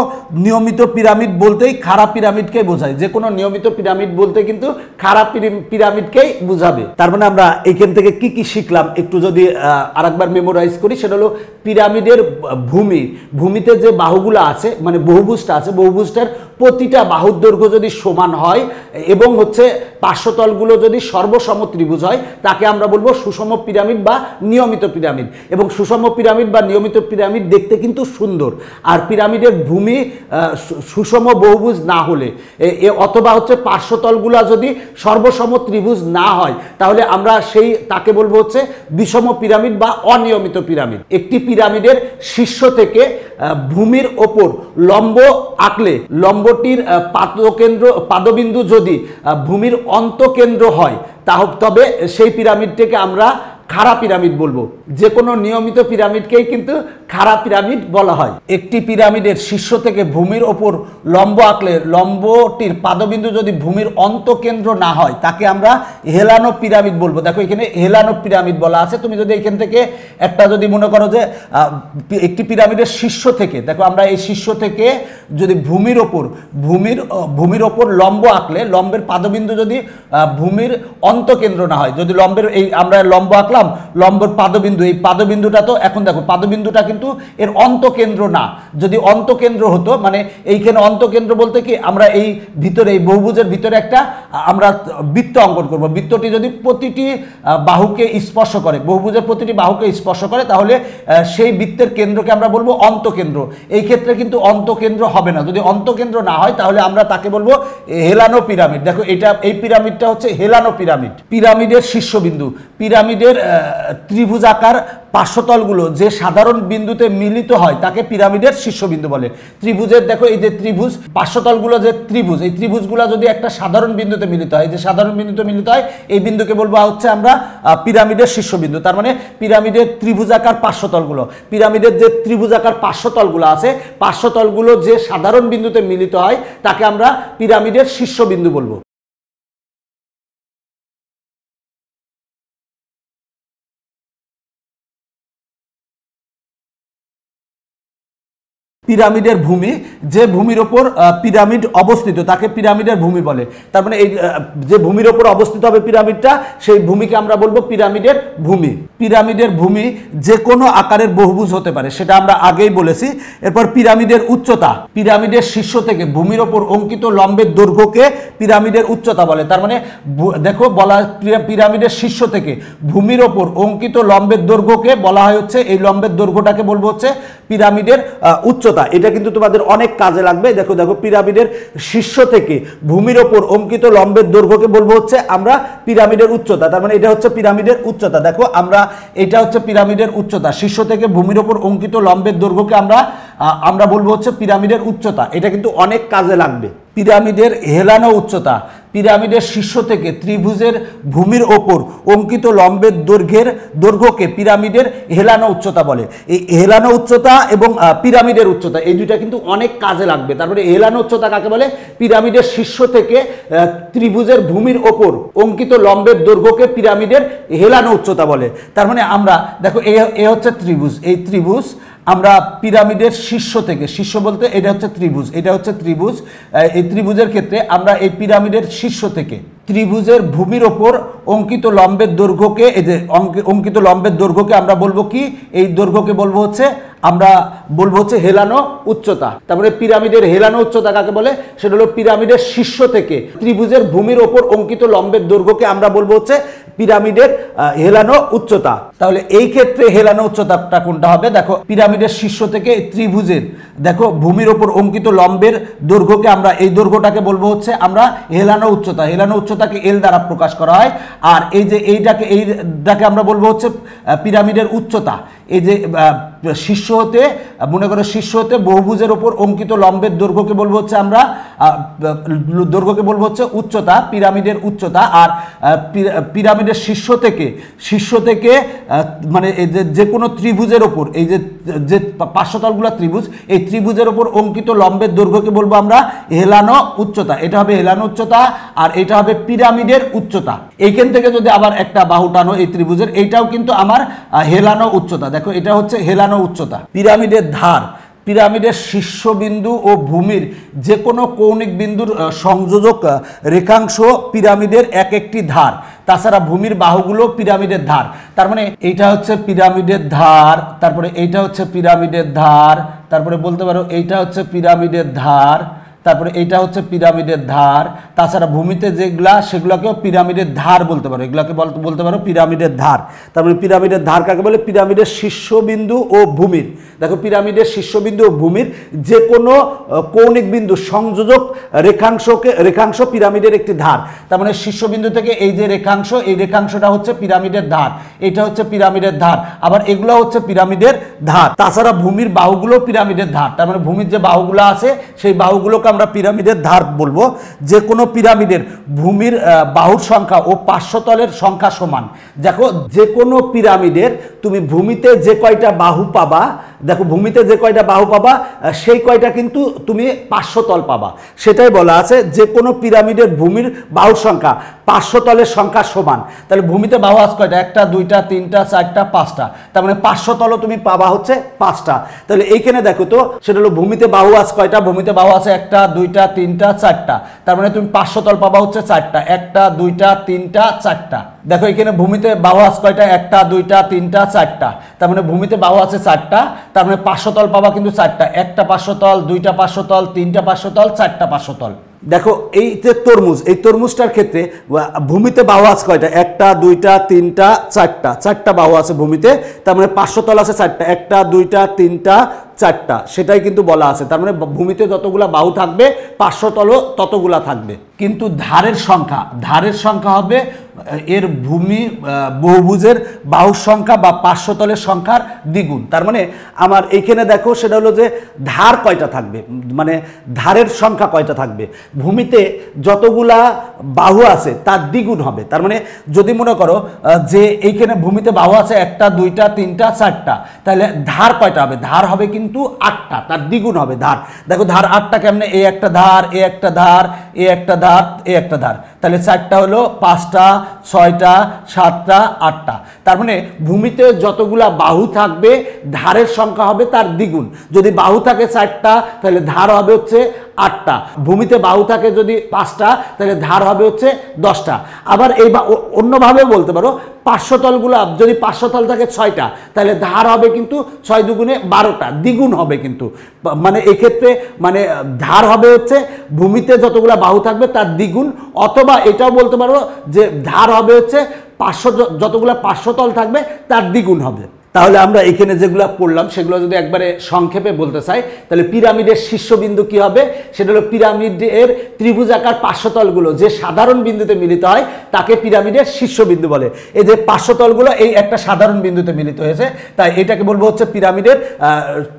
নিয়মিত পিরামিড বলতেই খাড়া পিরামিডকেই বোঝায়, যে কোনো নিয়মিত পিরামিড বলতে কিন্তু খাড়া পিরামিডকেই বোঝাবে। তার মানে আমরা এইখান থেকে কি কি শিখলাম একটু যদি আরেকবার মেমোরাইজ করি, সেটা হলো পিরামিডের ভূমিতে যে বাহুগুলো আছে, মানে বহুভুজটা আছে, বহুভুজটার প্রতিটা বাহুর দৈর্ঘ্য যদি সমান হয় এবং হচ্ছে পার্শ্বতলগুলো যদি সর্বসম ত্রিভুজ হয়, তাকে আমরা বলবো সুষম পিরামিড বা নিয়মিত পিরামিড। এবং সুষম পিরামিড বা নিয়মিত পিরামিড দেখতে কিন্তু সুন্দর। আর পিরামিডের ভূমি সুষম বহুভুজ না হলে অথবা হচ্ছে পার্শ্বতলগুলো যদি সর্বসম ত্রিভুজ না হয়, তাহলে আমরা তাকে বলবো হচ্ছে বিষম পিরামিড বা অনিয়মিত পিরামিড। একটি পিরামিডের শীর্ষ থেকে ভূমির ওপর লম্ব আঁকলে লম্বটির পাদবিন্দু যদি ভূমির অন্তকেন্দ্র হয়, তবে সেই পিরামিডটিকে আমরা খাড়া পিরামিড বলবো। যে কোনো নিয়মিত পিরামিডকেই কিন্তু খাড়া পিরামিড বলা হয়। একটি পিরামিডের শীর্ষ থেকে ভূমির ওপর লম্ব আঁকলে লম্বটির পাদবিন্দু যদি ভূমির অন্তকেন্দ্র না হয়, তাকে আমরা হেলানো পিরামিড বলবো। দেখো এখানে হেলানো পিরামিড বলা আছে। তুমি যদি এখান থেকে একটা যদি মনে করো যে একটি পিরামিডের শীর্ষ থেকে, দেখো আমরা এই শীর্ষ থেকে যদি ভূমির ওপর লম্ব আঁকলে লম্বের পাদবিন্দু যদি ভূমির অন্তকেন্দ্র না হয়, যদি লম্বের আমরা লম্ব আঁকলাম, লম্বের পাদবিন্দু, এই পাদবিন্দুটা তো এখন দেখো পাদবিন্দুটা কিন্তু এর অন্তকেন্দ্র না। যদি অন্তকেন্দ্র হতো, মানে এইখানে অন্তকেন্দ্র বলতে কি, আমরা এই ভিতরে এই বহুভুজের ভিতরে একটা আমরা বৃত্ত অঙ্কন করব। বৃত্তটি যদি প্রতিটি বাহুকে স্পর্শ করে, বহুভুজের প্রতিটি বাহুকে স্পর্শ করে, তাহলে সেই বৃত্তের কেন্দ্রকে আমরা বলবো অন্তকেন্দ্র। এই ক্ষেত্রে কিন্তু অন্তকেন্দ্র হবে না। যদি অন্তকেন্দ্র না হয়, তাহলে আমরা তাকে বলবো হেলানো পিরামিড। দেখো এই পিরামিডটা হচ্ছে হেলানো পিরামিড। পিরামিডের শীর্ষবিন্দু, পিরামিডের ত্রিভুজাকার পার্শ্বতলগুলো যে সাধারণ বিন্দুতে মিলিত হয়, তাকে পিরামিডের শীর্ষবিন্দু বলে। ত্রিভুজের দেখো এই যে ত্রিভুজ, পার্শ্বতলগুলো যে ত্রিভুজ, এই ত্রিভুজগুলো যদি একটা সাধারণ বিন্দুতে মিলিত হয়, যে সাধারণ বিন্দুতে মিলিত হয়, এই বিন্দুকে বলবো হচ্ছে আমরা পিরামিডের শীর্ষবিন্দু। তার মানে পিরামিডের ত্রিভুজাকার পার্শ্বতলগুলো, পিরামিডের যে ত্রিভুজাকার পার্শ্বতলগুলো আছে, পার্শ্বতলগুলো যে সাধারণ বিন্দুতে মিলিত হয়, তাকে আমরা পিরামিডের শীর্ষবিন্দু বলবো। পিরামিডের ভূমি, যে ভূমির ওপর পিরামিড অবস্থিত তাকে পিরামিডের ভূমি বলে। তার মানে এই যে ভূমির ওপর অবস্থিত হবে পিরামিডটা, সেই ভূমিকে আমরা বলবো পিরামিডের ভূমি। পিরামিডের ভূমি যে কোনো আকারের বহুভুজ হতে পারে, সেটা আমরা আগেই বলেছি। এরপর পিরামিডের উচ্চতা, পিরামিডের শীর্ষ থেকে ভূমির ওপর অঙ্কিত লম্বের দৈর্ঘ্যকে পিরামিডের উচ্চতা বলে। তার মানে দেখো বলা, পিরামিডের শীর্ষ থেকে ভূমির ওপর অঙ্কিত লম্বের দৈর্ঘ্যকে বলা হয় হচ্ছে, এই লম্বের দৈর্ঘ্যটাকে বলবো হচ্ছে পিরামিডের উচ্চতা। এটা কিন্তু তোমাদের অনেক কাজে লাগবে। দেখো পিরামিডের শীর্ষ থেকে ভূমির ওপর অঙ্কিত লম্বের দৈর্ঘ্যকে বলবো হচ্ছে আমরা পিরামিডের উচ্চতা। তার মানে এটা হচ্ছে পিরামিডের উচ্চতা। দেখো এটা হচ্ছে পিরামিডের উচ্চতা। শীর্ষ থেকে ভূমির ওপর অঙ্কিত লম্বের দৈর্ঘ্যকে আমরা বলবো হচ্ছে পিরামিডের উচ্চতা। এটা কিন্তু অনেক কাজে লাগবে। পিরামিডের হেলানো উচ্চতা, পিরামিডের শীর্ষ থেকে ত্রিভুজের ভূমির ওপর অঙ্কিত লম্বের দৈর্ঘ্যকে পিরামিডের হেলানো উচ্চতা বলে। এই হেলানো উচ্চতা এবং পিরামিডের উচ্চতা, এই দুইটা কিন্তু অনেক কাজে লাগবে। তারপরে হেলানো উচ্চতা কাকে বলে? পিরামিডের শীর্ষ থেকে ত্রিভুজের ভূমির ওপর অঙ্কিত লম্বের দৈর্ঘ্যকে পিরামিডের হেলানো উচ্চতা বলে। তার মানে আমরা দেখো এ হচ্ছে ত্রিভুজ, এই ত্রিভুজ আমরা পিরামিডের শীর্ষ থেকে, শীর্ষ বলতে এটা হচ্ছে ত্রিভুজ, এটা হচ্ছে ত্রিভুজ। এই ত্রিভুজের ক্ষেত্রে আমরা এই পিরামিডের শীর্ষ থেকে ত্রিভুজের ভূমির ওপর অঙ্কিত লম্বের দৈর্ঘ্যকে, এই যে অঙ্কিত লম্বের দৈর্ঘ্যকে আমরা বলবো কি, এই দৈর্ঘ্যকে বলবো হচ্ছে আমরা বলবো হচ্ছে হেলানো উচ্চতা। তারপরে পিরামিডের হেলানো উচ্চতা কাকে বলে? সেটা হলো পিরামিডের শীর্ষ থেকে ত্রিভুজের ভূমির ওপর অঙ্কিত লম্বের দৈর্ঘ্যকে আমরা বলবো হচ্ছে পিরামিডের হেলানো উচ্চতা। তাহলে এই ক্ষেত্রে হেলানো উচ্চতাটা কোনটা হবে? দেখো পিরামিডের শীর্ষ থেকে ত্রিভুজের দেখো ভূমির ওপর অঙ্কিত লম্বের দৈর্ঘ্যকে আমরা, এই দৈর্ঘ্যটাকে বলবো হচ্ছে আমরা হেলানো উচ্চতা। হেলানো উচ্চতাকে এল দ্বারা প্রকাশ করা হয়। আর এই যে এইটাকে আমরা বলবো হচ্ছে পিরামিডের উচ্চতা। এই যে শীর্ষ হতে, মনে করো শীর্ষ হতে বহুভুজের ওপর অঙ্কিত লম্বের দৈর্ঘ্যকে বলবো হচ্ছে আমরা উচ্চতা, পিরামিডের উচ্চতা। আর পিরামিডের শীর্ষ থেকে মানে এই যে কোনো ত্রিভুজের ওপর এই যে পার্শ্বতলগুলো ত্রিভুজ, এই ত্রিভুজের ওপর অঙ্কিত লম্বের দৈর্ঘ্যকে বলবো আমরা হেলানো উচ্চতা। এটা হবে হেলানো উচ্চতা, আর এটা হবে পিরামিডের উচ্চতা। এইখান থেকে যদি আবার একটা বাহু টানো এই ত্রিভুজের, এইটাও কিন্তু আমার হেলানো উচ্চতা। দেখো এটা হচ্ছে হেলানো উচ্চতা। পিরামিডের ধার, পিরামিডের শীর্ষবিন্দু ও ভূমির যে কোনো কৌণিক বিন্দুর সংযোজক রেখাংশ পিরামিডের এক একটি ধার। তাছাড়া ভূমির বাহুগুলো পিরামিডের ধার। তার মানে এইটা হচ্ছে পিরামিডের ধার, তারপরে এইটা হচ্ছে পিরামিডের ধার, তারপরে বলতে পারো এইটা হচ্ছে পিরামিডের ধার, তারপরে এইটা হচ্ছে পিরামিডের ধার। তাছাড়া ভূমিতে যেগুলা সেগুলোকেও পিরামিডের ধার বলতে পারো, এগুলোকে বলতে পারো পিরামিডের ধার। তারপরে পিরামিডের ধার কাকে বলে? পিরামিডের শীর্ষবিন্দু ও ভূমির, দেখো পিরামিডের শীর্ষবিন্দু ও ভূমির যে কোনো কৌণিক বিন্দু সংযোজক রেখাংশ পিরামিডের একটি ধার। তার মানে শীর্ষবিন্দু থেকে এই যে রেখাংশ, এই রেখাংশটা হচ্ছে পিরামিডের ধার, এটা হচ্ছে পিরামিডের ধার, আবার এগুলো হচ্ছে পিরামিডের ধার। তাছাড়া ভূমির বাহুগুলো পিরামিডের ধার। তার মানে ভূমির যে বাহুগুলো আছে সেই বাহুগুলোকে আমরা পিরামিডের ধার বলবো। যে কোনো পিরামিডের ভূমির বাহুর সংখ্যা ও পার্শ্বতলের সংখ্যা সমান। দেখো যে কোনো পিরামিডের তুমি ভূমিতে যে কয়টা বাহু পাবা, দেখো ভূমিতে যে কয়টা বাহু পাবা সেই কয়টা কিন্তু তুমি পার্শ্বতল পাবা। সেটাই বলা আছে যে কোনো পিরামিডের ভূমির বাহুর সংখ্যা পার্শ্বতলের সংখ্যা সমান। তাহলে ভূমিতে বাহু আছে কয়টা? 1টা 2টা 3টা 4টা 5টা। তার মানে পার্শ্বতলও তুমি পাবা হচ্ছে 5টা। তাহলে এইখানে দেখো তো, সেটা হলো ভূমিতে বাহু আছে কয়টা? ভূমিতে বাহু আছে 1টা 2টা 3টা 4টা। তার মানে তুমি পার্শ্বতল পাবা হচ্ছে 4টা, 1টা 2টা 3টা 4টা। দেখো এখানে ভূমিতে বাহু আছে কয়টা? 1টা 2টা 3টা 4টা। তার মানে ভূমিতে বাহু আছে 4টা, তার মানে পার্শ্বতল পাবা কিন্তু 4টা, 1টা পার্শ্বতল 2টা পার্শ্বতল 3টা পার্শ্বতল 4টা পার্শ্বতল। দেখো এই যে তরমুজ, এই তরমুজটার ক্ষেত্রে ভূমিতে বাহু আছে কয়টা? 1টা 2টা 3টা 4টা, 4টা বাহু আছে ভূমিতে। তার মানে পার্শ্বতল আছে 4টা, 1টা 2টা 3টা 4টা, সেটাই কিন্তু বলা আছে। তার মানে ভূমিতে যতগুলা বাহু থাকবে পার্শ্বতলও ততগুলা থাকবে। কিন্তু ধারের সংখ্যা হবে এর ভূমি বহুভুজের বাহুর সংখ্যা বা পার্শ্বতলের সংখ্যার দ্বিগুণ। তার মানে আমার এইখানে দেখো সেটা হলো যে ধার কয়টা থাকবে, মানে ধারের সংখ্যা কয়টা থাকবে। ভূমিতে যতগুলা বাহু আছে তার দ্বিগুণ হবে। তার মানে যদি মনে করো যে এইখানে ভূমিতে বাহু আছে 1টা 2টা 3টা 4টা, তাহলে ধার কয়টা হবে? ধার হবে কিন্তু 8টা, তার দ্বিগুণ হবে ধার। দেখো ধার 8টা কেমনে? এই একটা ধার, এ একটা ধার, এ একটা ধার, এ একটা ধার। তাহলে 4টা হলো 5টা 6টা 7টা 8টা। তার মানে ভূমিতে যতগুলা বাহু থাকবে ধারের সংখ্যা হবে তার দ্বিগুণ। যদি বাহু থাকে 4টা তাহলে ধার হবে হচ্ছে 8টা। ভূমিতে বাহু থাকে যদি 5টা তাহলে ধার হবে হচ্ছে 10টা। আবার এই অন্যভাবে বলতে পারো, পার্শ্বতলগুলো যদি পার্শ্বতল থাকে 6টা তাহলে ধার হবে কিন্তু 6 দুগুণে 12টা, দ্বিগুণ হবে কিন্তু। মানে এক্ষেত্রে মানে ধার হবে হচ্ছে ভূমিতে যতগুলো বাহু থাকবে তার দ্বিগুণ, অথবা এটাও বলতে পারো যে ধার হবে হচ্ছে যতগুলো পার্শ্বতল থাকবে তার দ্বিগুণ হবে। তাহলে আমরা এখানে যেগুলো পড়লাম সেগুলো যদি একবারে সংক্ষেপে বলতে চাই, তাহলে পিরামিডের শীর্ষবিন্দু কি হবে? সেটা হলো পিরামিডের ত্রিভুজাকার পার্শ্বতলগুলো যে সাধারণ বিন্দুতে মিলিত হয় তাকে পিরামিডের শীর্ষবিন্দু বলে। এই যে পার্শ্বতলগুলো এই একটা সাধারণ বিন্দুতে মিলিত হয়েছে, তাই এটাকে বলবো হচ্ছে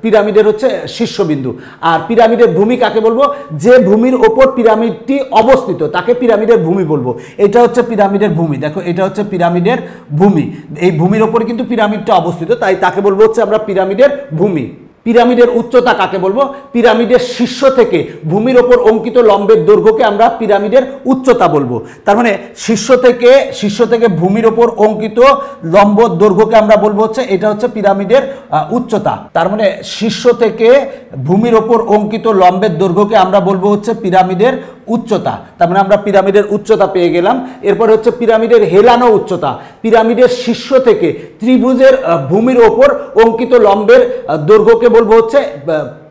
পিরামিডের হচ্ছে শীর্ষবিন্দু। আর পিরামিডের ভূমি কাকে বলবো? যে ভূমির ওপর পিরামিডটি অবস্থিত তাকে পিরামিডের ভূমি বলবো। এটা হচ্ছে পিরামিডের ভূমি। দেখো এটা হচ্ছে পিরামিডের ভূমি, এই ভূমির ওপর কিন্তু পিরামিডটা অবস্থিত, তাই তাকে বলবো হচ্ছে আমরা পিরামিডের ভূমি। পিরামিডের উচ্চতা কাকে বলবো? পিরামিডের শীর্ষ থেকে ভূমির ওপর অঙ্কিত লম্বের দৈর্ঘ্যকে আমরা পিরামিডের উচ্চতা বলবো। তার মানে শীর্ষ থেকে ভূমির ওপর অঙ্কিত লম্ব দৈর্ঘ্যকে আমরা বলবো হচ্ছে এটা হচ্ছে পিরামিডের উচ্চতা। তার মানে শীর্ষ থেকে ভূমির ওপর অঙ্কিত লম্বের দৈর্ঘ্যকে আমরা বলবো হচ্ছে পিরামিডের উচ্চতা। তার মানে আমরা পিরামিডের উচ্চতা পেয়ে গেলাম। এরপর হচ্ছে পিরামিডের হেলানো উচ্চতা। পিরামিডের শীর্ষ থেকে ত্রিভুজের ভূমির ওপর অঙ্কিত লম্বের দৈর্ঘ্যকে বলবো হচ্ছে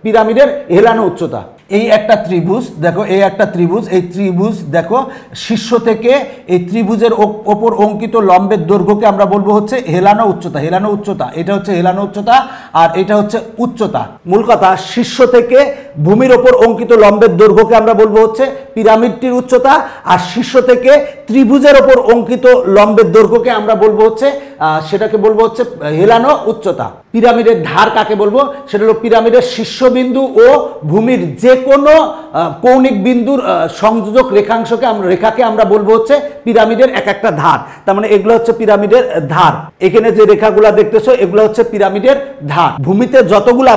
পিরামিডের হেলানো উচ্চতা। এই একটা ত্রিভুজ, দেখো এই একটা ত্রিভুজ, এই ত্রিভুজ দেখো শীর্ষ থেকে এই ত্রিভুজের ওপর অঙ্কিত লম্বের দৈর্ঘ্যকে আমরা বলবো হচ্ছে হেলানো উচ্চতা। হেলানো উচ্চতা, এটা হচ্ছে হেলানো উচ্চতা, আর এটা হচ্ছে উচ্চতা। মূল কথা, শীর্ষ থেকে ভূমির ওপর অঙ্কিত লম্বের দৈর্ঘ্যকে আমরা বলবো হচ্ছে পিরামিডটির উচ্চতা, আর শীর্ষ থেকে ত্রিভুজের ওপর অঙ্কিত লম্বের দৈর্ঘ্যকে আমরা বলবো হচ্ছে সেটাকে বলবো হচ্ছে হেলানো উচ্চতা। পিরামিডের ধার কাকে বলবো? সেটা হলো পিরামিডের শীর্ষবিন্দু ও ভূমির যে কোনো কৌণিক বিন্দুর সংযোজক রেখাকে আমরা বলবো হচ্ছে পিরামিডের এক একটা ধার। তার মানে এগুলো হচ্ছে পিরামিডের ধার। এখানে যে রেখাগুলো দেখতেছো এগুলো হচ্ছে পিরামিডের ধার। ভূমিতে যতগুলা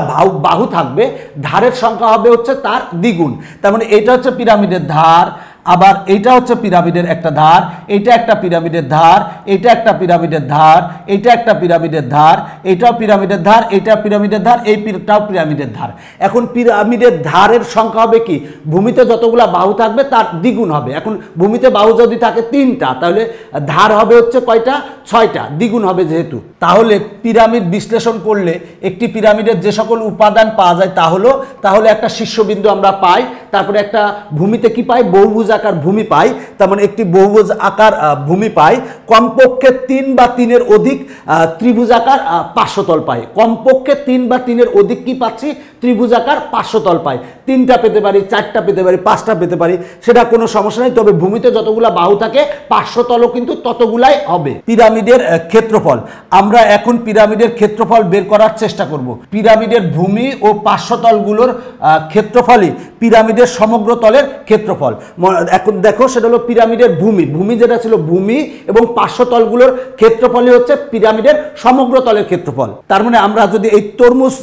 বাহু থাকবে ধারের সংখ্যা হবে হচ্ছে তার দ্বিগুণ। তার মানে এটা হচ্ছে পিরামিডের ধার, আবার এইটা হচ্ছে পিরামিডের একটা ধার, এইটা একটা পিরামিডের ধার, এইটা একটা পিরামিডের ধার, এইটা একটা পিরামিডের ধার, এইটাও পিরামিডের ধার, এইটা পিরামিডের ধার, এইটাও পিরামিডের ধার। এখন পিরামিডের ধারের সংখ্যা হবে কি? ভূমিতে যতগুলা বাহু থাকবে তার দ্বিগুণ হবে। এখন ভূমিতে বাহু যদি থাকে 3টা, তাহলে ধার হবে হচ্ছে কয়টা? 6টা, দ্বিগুণ হবে যেহেতু। তাহলে পিরামিড বিশ্লেষণ করলে একটি পিরামিডের যে সকল উপাদান পাওয়া যায় তাহলে একটা শীর্ষবিন্দু আমরা পাই, তারপরে একটা ভূমিতে কি পাই? বহুভুজ আকার ভূমি পাই। তার মানে একটি বহুভুজ আকার ভূমি পাই, কমপক্ষে 3 বা 3-এর অধিক ত্রিভুজ আকার পার্শ্বতল পাই। কমপক্ষে 3 বা 3-এর অধিক কি পাচ্ছি? ত্রিভুজ আকার পার্শ্বতল পাই। 3টা পেতে পারি, 4টা পেতে পারি, 5টা পেতে পারি, সেটা কোনো সমস্যা নেই। তবে ভূমিতে যতগুলা বাহু থাকে পার্শ্বতলও কিন্তু ততগুলাই হবে। পিরামিডের ক্ষেত্রফল, আমরা এখন পিরামিডের ক্ষেত্রফল বের করার চেষ্টা করব। পিরামিডের ভূমি ও পার্শ্বতলগুলোর ক্ষেত্রফলই পিরামিডের সমগ্র তলের ক্ষেত্রফল। এখন দেখো, সেটা হলো পিরামিডের ভূমি যেটা ছিল ভূমি এবং পার্শ্বতলগুলোর ক্ষেত্রফলই হচ্ছে পিরামিডের সমগ্র তলের ক্ষেত্রফল। তার মানে আমরা যদি এই তরমুজ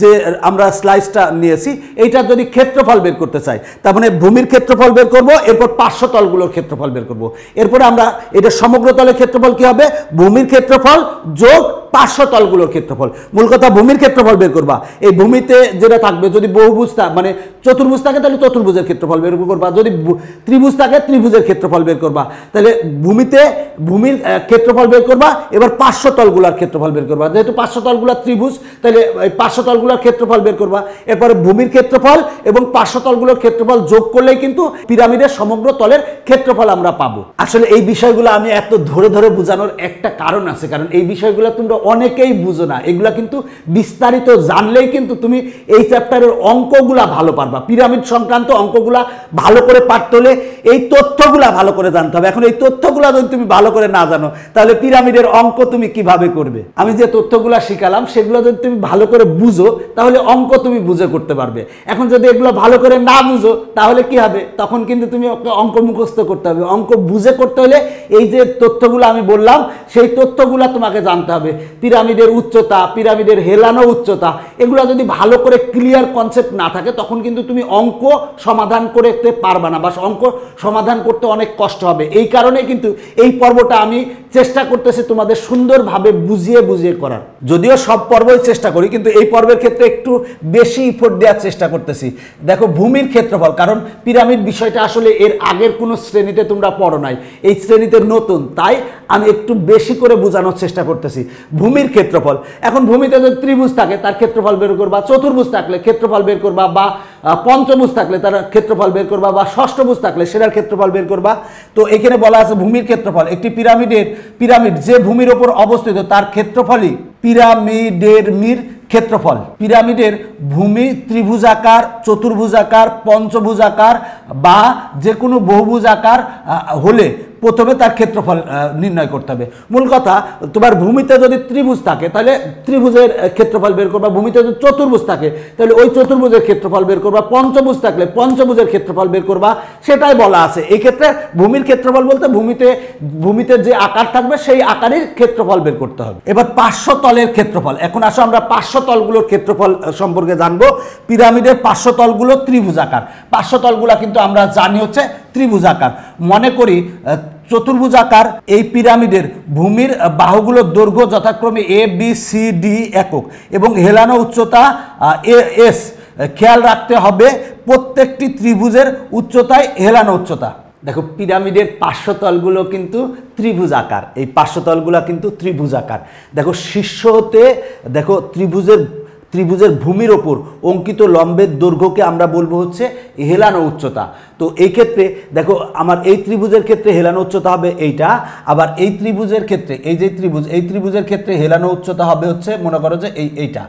যে আমরা স্লাইসটা নিয়েছি এইটার যদি ক্ষেত্রফল বের করতে চাই, তার মানে ভূমির ক্ষেত্রফল বের করব, এরপর পার্শ্বতলগুলোর ক্ষেত্রফল বের করব। এরপরে আমরা এটা সমগ্র তলের ক্ষেত্রফল কি হবে? ভূমির ক্ষেত্রফল যোগ পার্শ্বতলগুলোর ক্ষেত্রফল। মূল কথা ভূমির ক্ষেত্রফল বের করবা। এই ভূমিতে যেটা থাকবে, যদি বহুভুজ মানে চতুর্ভুজ থাকে তাহলে চতুর্ভুজের ক্ষেত্রফল বের করবা, যদি ত্রিভুজ থাকে ত্রিভুজের ক্ষেত্রফল বের করবা। তাহলে ভূমির ক্ষেত্রফল বের করবা, এবার পার্শ্বতলগুলোর ক্ষেত্রফল বের করবা। যেহেতু পার্শ্বতলগুলো ত্রিভুজ, তাহলে পার্শ্বতলগুলোর ক্ষেত্রফল বের করবা। এরপরে ভূমির ক্ষেত্রফল এবং পার্শ্বতলগুলোর ক্ষেত্রফল যোগ করলেই কিন্তু পিরামিডের সমগ্র তলের ক্ষেত্রফল আমরা পাবো। আসলে এই বিষয়গুলো আমি এত ধরে ধরে বোঝানোর একটা কারণ আছে, কারণ এই বিষয়গুলো তোমরা অনেকেই বুঝো না। এগুলা কিন্তু বিস্তারিত জানলেই কিন্তু তুমি এই চ্যাপ্টারের অঙ্কগুলা ভালো পারবা। পিরামিড সংক্রান্ত অঙ্কগুলা ভালো করে পারতে হলে এই তথ্যগুলা ভালো করে জানতে হবে। এখন এই তথ্যগুলা যদি তুমি ভালো করে না জানো, তাহলে পিরামিডের অঙ্ক তুমি কিভাবে করবে? আমি যে তথ্যগুলা শিখালাম সেগুলো যদি তুমি ভালো করে বুঝো, তাহলে অঙ্ক তুমি বুঝে করতে পারবে। এখন যদি এগুলো ভালো করে না বুঝো, তাহলে কি হবে? তখন কিন্তু তুমি অঙ্ক মুখস্থ করতে হবে। অঙ্ক বুঝে করতে হলে এই যে তথ্যগুলো আমি বললাম, সেই তথ্যগুলা তোমাকে জানতে হবে। পিরামিডের উচ্চতা, পিরামিডের হেলানো উচ্চতা, এগুলো যদি ভালো করে ক্লিয়ার কনসেপ্ট না থাকে, তখন কিন্তু তুমি অঙ্ক সমাধান করতে পারবা না, বা অঙ্ক সমাধান করতে অনেক কষ্ট হবে। এই কারণে কিন্তু এই পর্বটা আমি চেষ্টা করতেছি তোমাদের সুন্দরভাবে বুঝিয়ে করার। যদিও সব পর্বই চেষ্টা করি, কিন্তু এই পর্বের ক্ষেত্রে একটু বেশি ইফোর্ট দেওয়ার চেষ্টা করতেছি। দেখো, ভূমির ক্ষেত্রফল, কারণ পিরামিড বিষয়টা আসলে এর আগের কোনো শ্রেণীতে তোমরা পড়ো নাই, এই শ্রেণীতে নতুন, তাই আমি একটু বেশি করে বোঝানোর চেষ্টা করতেছি। ভূমির ক্ষেত্রফল, এখন ভূমিতে যদি ত্রিভুজ থাকে তার ক্ষেত্রফল বের করবা, চতুর্ভুজ থাকলে ক্ষেত্রফল বের করবা, বা পঞ্চভুজ থাকলে তার ক্ষেত্রফল বের করবা, বা ষষ্ঠভুজ থাকলে সেটার ক্ষেত্রফল বের করবা। তো এখানে বলা আছে ভূমির ক্ষেত্রফল, একটি পিরামিড যে ভূমির ওপর অবস্থিত তার ক্ষেত্রফলই পিরামিডের ক্ষেত্রফল। পিরামিডের ভূমি ত্রিভুজাকার, চতুর্ভুজাকার, পঞ্চভুজাকার বা যে কোনো বহুভুজ আকার হলে প্রথমে তার ক্ষেত্রফল নির্ণয় করতে হবে। মূল কথা, তোমার ভূমিতে যদি ত্রিভুজ থাকে তাহলে ত্রিভুজের ক্ষেত্রফল বের করবা, ভূমিতে যদি চতুর্ভুজ থাকে তাহলে ওই চতুর্ভুজের ক্ষেত্রফল বের করবা, পঞ্চভুজ থাকলে পঞ্চভুজের ক্ষেত্রফল বের করবা। সেটাই বলা আছে। এই ক্ষেত্রে ভূমির ক্ষেত্রফল বলতে ভূমিতে যে আকার থাকবে সেই আকারের ক্ষেত্রফল বের করতে হবে। এবার পার্শ্বতলের ক্ষেত্রফল। এখন আসো আমরা পার্শ্বতলগুলোর ক্ষেত্রফল সম্পর্কে জানবো। পিরামিডের পার্শ্বতলগুলো ত্রিভুজাকার। পার্শ্বতলগুলো কিন্তু আমরা জানি হচ্ছে ত্রিভুজাকার। মনে করি চতুর্ভুজাকার এই পিরামিডের ভূমির বাহুগুলোর দৈর্ঘ্য যথাক্রমে ABCD একক এবং হেলানো উচ্চতা AS। খেয়াল রাখতে হবে প্রত্যেকটি ত্রিভুজের উচ্চতায় হেলানো উচ্চতা। দেখো, পিরামিডের পার্শ্বতলগুলো কিন্তু ত্রিভুজ আকার, এই পার্শ্বতলগুলো কিন্তু ত্রিভুজ আকার। দেখো, শীর্ষ হতে দেখো ত্রিভুজের ভূমির ওপর অঙ্কিত লম্বের দৈর্ঘ্যকে আমরা বলবো হচ্ছে হেলানো উচ্চতা। তো এই ক্ষেত্রে দেখো, আমার এই ত্রিভুজের ক্ষেত্রে হেলানো উচ্চতা হবে এইটা, আবার এই ত্রিভুজের ক্ষেত্রে এই ত্রিভুজের ক্ষেত্রে হেলানো উচ্চতা হবে হচ্ছে, মনে করো যে এইটা,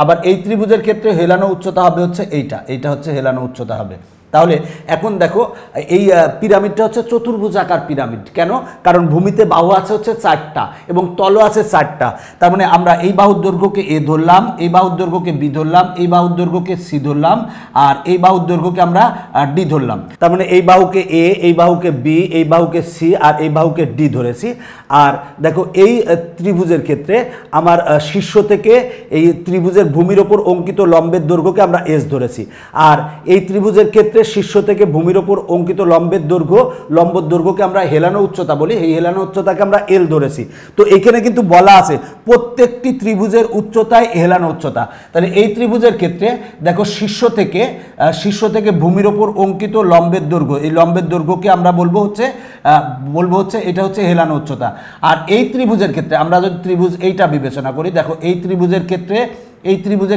আবার এই ত্রিভুজের ক্ষেত্রে হেলানো উচ্চতা হবে হচ্ছে এইটা হচ্ছে হেলানো উচ্চতা হবে। তাহলে এখন দেখো এই পিরামিডটা হচ্ছে চতুর্ভুজ আকার পিরামিড। কেন? কারণ ভূমিতে বাহু আছে হচ্ছে 4টা এবং তলও আছে 4টা। তার মানে আমরা এই বাহুর দৈর্ঘ্যকে এ ধরলাম, এই বাহুর দৈর্ঘ্যকে বি ধরলাম, এই বাহুর দৈর্ঘ্যকে সি ধরলাম, আর এই বাহুর দৈর্ঘ্যকে আমরা ডি ধরলাম। তার মানে এই বাহুকে এ, এই বাহুকে বি, এই বাহুকে সি আর এই বাহুকে ডি ধরেছি। আর দেখো এই ত্রিভুজের ক্ষেত্রে আমার শীর্ষ থেকে এই ত্রিভুজের ভূমির ওপর অঙ্কিত লম্বের দৈর্ঘ্যকে আমরা এস ধরেছি। আর এই ত্রিভুজের ক্ষেত্রে শীর্ষ থেকে ভূমির ওপর অঙ্কিত লম্বের দৈর্ঘ্য, লম্বের দৈর্ঘ্যকে আমরা হেলানো উচ্চতা বলি, এই হেলানো উচ্চতাকে আমরা এল ধরেছি। তো এখানে কিন্তু বলা আছে প্রত্যেকটি ত্রিভুজের উচ্চতায় হেলানো উচ্চতা। তাহলে এই ত্রিভুজের ক্ষেত্রে দেখো শীর্ষ থেকে ভূমির ওপর অঙ্কিত লম্বের দৈর্ঘ্য, এই লম্বের দৈর্ঘ্যকে আমরা বলবো হচ্ছে এটা হচ্ছে হেলানো উচ্চতা। আর এই ত্রিভুজের ক্ষেত্রে আমরা যদি ত্রিভুজ এইটা বিবেচনা করি, দেখো এই ত্রিভুজের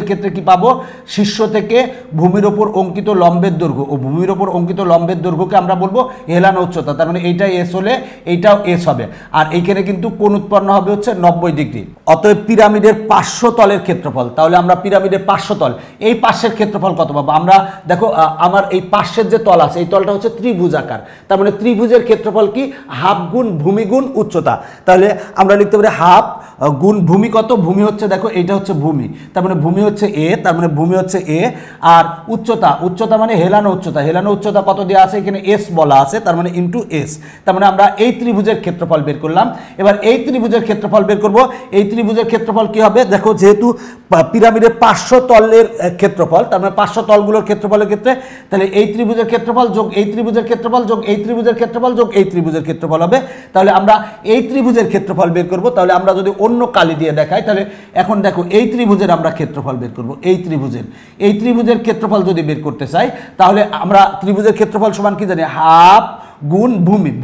ক্ষেত্রে কি পাবো? শীর্ষ থেকে ভূমির ওপর অঙ্কিত লম্বের দৈর্ঘ্য ও ভূমির ওপর অঙ্কিত লম্বের দৈর্ঘ্যকে আমরা বলবো হেলানো উচ্চতা। তার মানে এইটা এস হলে এইটাও এস হবে। আর এইখানে কিন্তু কোণ উৎপন্ন হবে হচ্ছে 90 ডিগ্রি। অতএব পিরামিডের পার্শ্বতলের ক্ষেত্রফল, তাহলে আমরা পিরামিডের পার্শ্বতল, এই পার্শ্বের ক্ষেত্রফল কত পাবো? আমরা দেখো আমার এই পার্শ্বের যে তল আছে এই তলটা হচ্ছে ত্রিভুজ আকার। তার মানে ত্রিভুজের ক্ষেত্রফল কি? হাফ গুণ ভূমি গুণ উচ্চতা। তাহলে আমরা লিখতে পারি হাফ গুণ ভূমি কত? ভূমি হচ্ছে দেখো এইটা হচ্ছে ভূমি, তার মানে ভূমি হচ্ছে এ, তার মানে ভূমি হচ্ছে এ। আর উচ্চতা মানে হেলানো উচ্চতা কত দেওয়া আছে? এখানে এস বলা আছে, তার মানে ইন্টু এস। তার মানে আমরা এই ত্রিভুজের ক্ষেত্রফল বের করলাম। এবার এই ত্রিভুজের ক্ষেত্রফল বের করব। এই ত্রিভুজের ক্ষেত্রফল কি হবে? দেখো যেহেতু পিরামিডের পার্শ্বতলের ক্ষেত্রফল, তার মানে পার্শ্বতলগুলোর ক্ষেত্রফলের ক্ষেত্রে, তাহলে এই ত্রিভুজের ক্ষেত্রফল যোগ এই ত্রিভুজের ক্ষেত্রফল যোগ এই ত্রিভুজের ক্ষেত্রফল যোগ এই ত্রিভুজের ক্ষেত্রফল হবে। তাহলে আমরা এই ত্রিভুজের ক্ষেত্রফল বের করব। তাহলে আমরা যদি অন্য কালি দিয়ে দেখাই, তাহলে এখন দেখো এই ত্রিভুজের আমরা ক্ষেত্রফল বের করব। এই ত্রিভুজের ক্ষেত্রফল যদি বের করতে চাই, তাহলে আমরা ত্রিভুজের ক্ষেত্রফল সমান কি জানি? হাফ গুণ